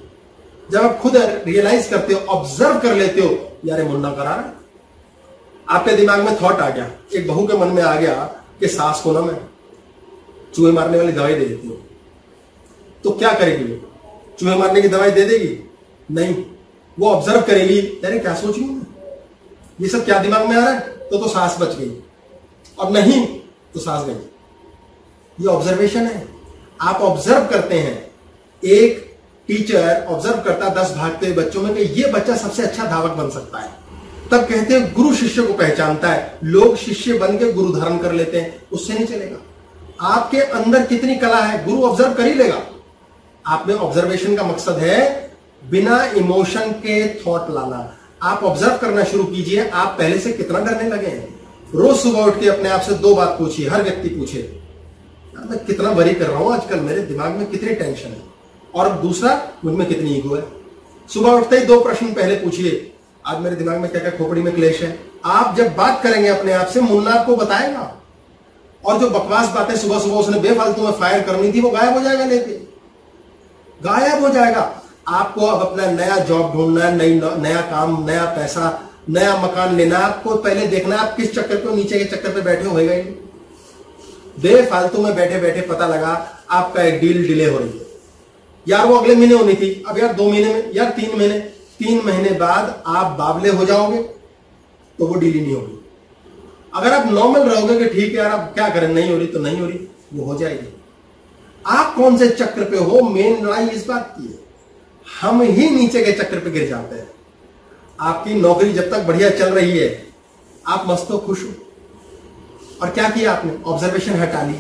जब आप खुद रियलाइज करते हो, ऑब्जर्व कर लेते हो, यार मुन्ना करा रहा है, आपके दिमाग में थॉट आ गया, एक बहू के मन में आ गया कि सास को ना मैं चूहे मारने वाली दवाई दे देती हूं, तो क्या करेगी वो? चूहे मारने की दवाई दे देगी? नहीं, वो ऑब्जर्व करेगी, अरे क्या सोच रही हूं, ये सब क्या दिमाग में आ रहा है, तो सास बच गई, और नहीं तो सास गई। ये ऑब्जर्वेशन है। आप ऑब्जर्व करते हैं। एक टीचर ऑब्जर्व करता 10 भागते हुए बच्चों में कि ये बच्चा सबसे अच्छा धावक बन सकता है, तब कहते हैं गुरु शिष्य को पहचानता है। लोग शिष्य बन के गुरु धारण कर लेते हैं, उससे नहीं चलेगा। आपके अंदर कितनी कला है, गुरु ऑब्जर्व कर ही लेगा। आप में ऑब्जर्वेशन का मकसद है बिना इमोशन के थॉट लाना। आप ऑब्जर्व करना शुरू कीजिए, आप पहले से कितना डरने लगे हैं। रोज सुबह उठ के अपने आप से 2 बात पूछिए, हर व्यक्ति पूछे, मैं कितना वरी कर रहा हूं आजकल, मेरे दिमाग में कितनी टेंशन है, और दूसरा मुझ में कितनी ईगो है। सुबह उठते ही 2 प्रश्न पहले पूछिए, आज मेरे दिमाग में क्या क्या खोपड़ी में क्लेश है। आप जब बात करेंगे अपने आप से, मुन्ना आपको बताएगा, और जो बकवास बातें सुबह सुबह उसने बेफालतू में फायर करनी थी वो गायब हो जाएगा, लेके गायब हो जाएगा। आपको अब अपना नया जॉब ढूंढना है, नया काम, नया पैसा, नया मकान लेना। आपको पहले देखना आप किस चक्कर पे, नीचे के चक्कर पे बैठे हो गए। बेफालतू में बैठे बैठे पता लगा आपका एक डील डिले हो रही है, यार वो अगले महीने होनी थी, अब यार 2 महीने में, यार 3 महीने, 3 महीने बाद आप बावले हो जाओगे तो वो डील ही नहीं होगी। अगर आप नॉर्मल रहोगे कि ठीक है यार अब क्या करें, नहीं हो रही तो नहीं हो रही, वो हो जाएगी। आप कौन से चक्र पे हो, मेन लड़ाई इस बात की है। हम ही नीचे के चक्र पे गिर जाते हैं। आपकी नौकरी जब तक बढ़िया चल रही है, आप मस्त हो, खुश हो, और क्या किया आपने, ऑब्जर्वेशन हटा ली।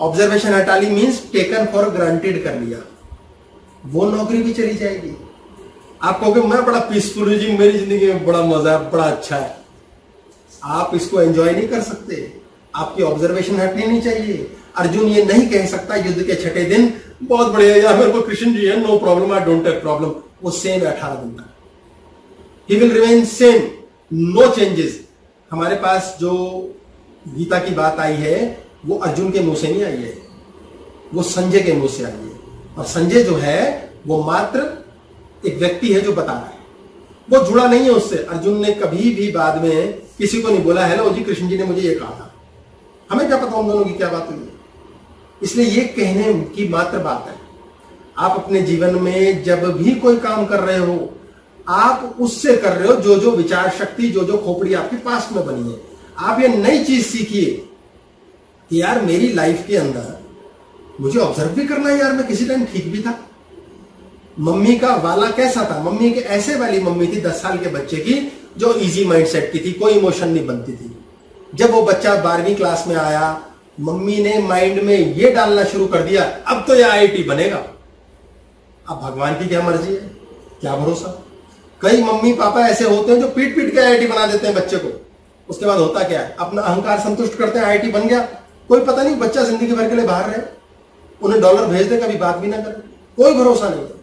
ऑब्जर्वेशन हटा ली मीन्स टेकन फॉर ग्रांटेड कर लिया, वो नौकरी भी चली जाएगी। आप कहोगे मैं बड़ा पीसफुल हूं जी, मेरी जिंदगी में बड़ा मजा है, बड़ा अच्छा है। आप इसको एंजॉय नहीं कर सकते, आपकी ऑब्जर्वेशन हटनी नहीं चाहिए। अर्जुन ये नहीं कह सकता युद्ध के छठे दिन बहुत बढ़िया यार, मेरे को कृष्ण जी है, no problem, I don't have problem. वो सेम 18 दिन तक ही will remain same, no changes. हमारे पास जो गीता की बात आई है वो अर्जुन के मुंह से नहीं आई है, वो संजय के मुंह से आई है। और संजय जो है वो मात्र एक व्यक्ति है जो बता रहा है, वो जुड़ा नहीं है उससे। अर्जुन ने कभी भी बाद में किसी को नहीं बोला हेलो जी कृष्ण जी ने मुझे ये कहा था। हमें क्या पता उन दोनों की क्या बात हुई है। इसलिए ये कहने की मात्र बात है। आप अपने जीवन में जब भी कोई काम कर रहे हो, आप उससे कर रहे हो जो जो विचार शक्ति, जो जो खोपड़ी आपके पास में बनी है। आप ये नई चीज सीखिए कि यार मेरी लाइफ के अंदर मुझे ऑब्जर्व भी करना है, यार मैं किसी टाइम ठीक भी था। मम्मी का वाला कैसा था, मम्मी के ऐसे वाली मम्मी थी 10 साल के बच्चे की जो इजी माइंडसेट की थी, कोई इमोशन नहीं बनती थी। जब वो बच्चा 12वीं क्लास में आया, मम्मी ने माइंड में ये डालना शुरू कर दिया अब तो ये IIT बनेगा। अब भगवान की क्या मर्जी है, क्या भरोसा। कई मम्मी पापा ऐसे होते हैं जो पीट पीट के IIT बना देते हैं बच्चे को। उसके बाद होता क्या है, अपना अहंकार संतुष्ट करते हैं, IIT बन गया, कोई पता नहीं बच्चा जिंदगी भर के लिए बाहर रहे, उन्हें डॉलर भेज दे, कभी बात भी ना करे, कोई भरोसा नहीं है।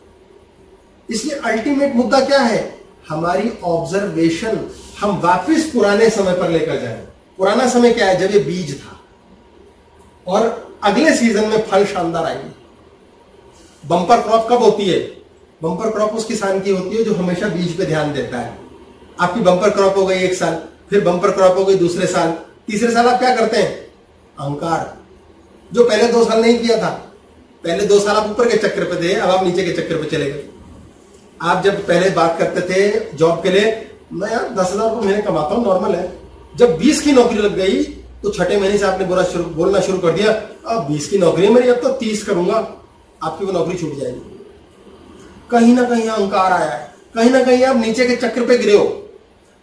इसलिए अल्टीमेट मुद्दा क्या है, हमारी ऑब्जर्वेशन हम वापस पुराने समय पर लेकर जाएं। पुराना समय क्या है, जब ये बीज था और अगले सीजन में फल शानदार आएंगे। बम्पर क्रॉप कब होती है, बम्पर क्रॉप उस किसान की होती है जो हमेशा बीज पे ध्यान देता है। आपकी बम्पर क्रॉप हो गई 1 साल, फिर बम्पर क्रॉप हो गई दूसरे साल, तीसरे साल आप क्या करते हैं, अहंकार, जो पहले 2 साल नहीं किया था। पहले 2 साल आप ऊपर के चक्र पे थे, अब आप नीचे के चक्र पे चले गए। आप जब पहले बात करते थे जॉब के लिए, मैं यार 10,000 रुपये महीने कमाता हूं, नॉर्मल है। जब 20 की नौकरी लग गई तो छठे महीने से आपने बोलना शुरू कर दिया, अब 20 की नौकरी है मेरी, अब तो 30 करूंगा। आपकी वो नौकरी छूट जाएगी। कहीं ना कहीं अहंकार आया है, कहीं ना कहीं आप नीचे के चक्र पे गिरे हो,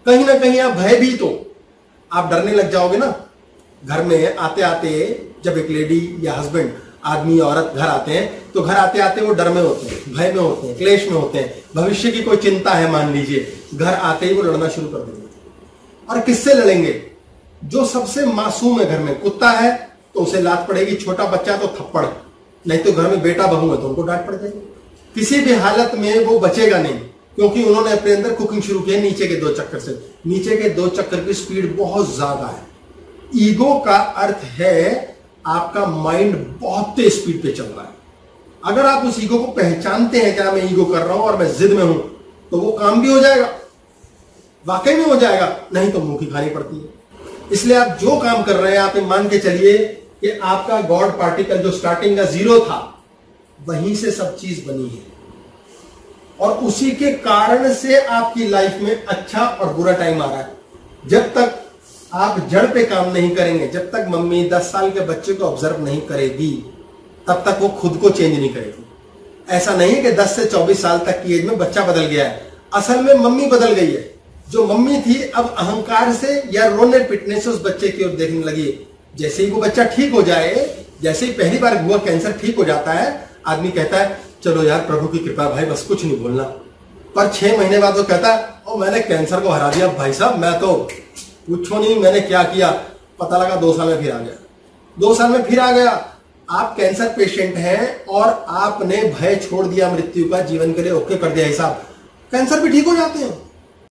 कहीं ना कहीं आप भयभीत हो, आप डरने लग जाओगे ना। घर में आते आते जब एक लेडी या हस्बैंड, आदमी औरत घर आते हैं तो घर आते आते वो डर में होते हैं, भय में होते हैं, क्लेश में होते हैं, भविष्य की कोई चिंता है मान लीजिए, घर आते ही वो लड़ना शुरू कर देंगे। और किससे लड़ेंगे, जो सबसे मासूम है घर में, कुत्ता है तो उसे लात पड़ेगी, छोटा बच्चा तो थप्पड़, नहीं तो घर में बेटा बहू है तो उनको डांट पड़ जाएगी। किसी भी हालत में वो बचेगा नहीं, क्योंकि उन्होंने अपने अंदर कुकिंग शुरू किया नीचे के 2 चक्कर से। नीचे के 2 चक्कर की स्पीड बहुत ज्यादा है। ईगो का अर्थ है आपका माइंड बहुत तेज स्पीड पे चल रहा है। अगर आप उस ईगो को पहचानते हैं क्या मैं ईगो कर रहा हूं और मैं जिद में हूं, तो वो काम भी हो जाएगा, वाकई में हो जाएगा, नहीं तो मुंह की खानी पड़ती है। इसलिए आप जो काम कर रहे हैं, आप मान के चलिए कि आपका गॉड पार्टिकल जो स्टार्टिंग का 0 था, वहीं से सब चीज बनी है, और उसी के कारण से आपकी लाइफ में अच्छा और बुरा टाइम आ रहा है। जब तक आप जड़ पे काम नहीं करेंगे, जब तक मम्मी 10 साल के बच्चे को ऑब्जर्व नहीं करेगी, तब तक वो खुद को चेंज नहीं करेगी। ऐसा नहीं है कि 10 से 24 साल तक की एज में बच्चा बदल गया है, असल में मम्मी बदल गई है। जो मम्मी थी अब अहंकार से या रोने पिटने से उस बच्चे की ओर देखने लगी। जैसे ही वो बच्चा ठीक हो जाए, जैसे ही पहली बार हुआ कैंसर ठीक हो जाता है, आदमी कहता है चलो यार प्रभु की कृपा भाई, बस कुछ नहीं बोलना। पर 6 महीने बाद वो कहता है ओ मैंने कैंसर को हरा दिया भाई साहब, मैं तो पूछो नहीं मैंने क्या किया। पता लगा 2 साल में फिर आ गया, 2 साल में फिर आ गया। आप कैंसर पेशेंट हैं और आपने भय छोड़ दिया मृत्यु का, जीवन के लिए ओके कर दिया हिसाब, कैंसर भी ठीक हो जाते हैं।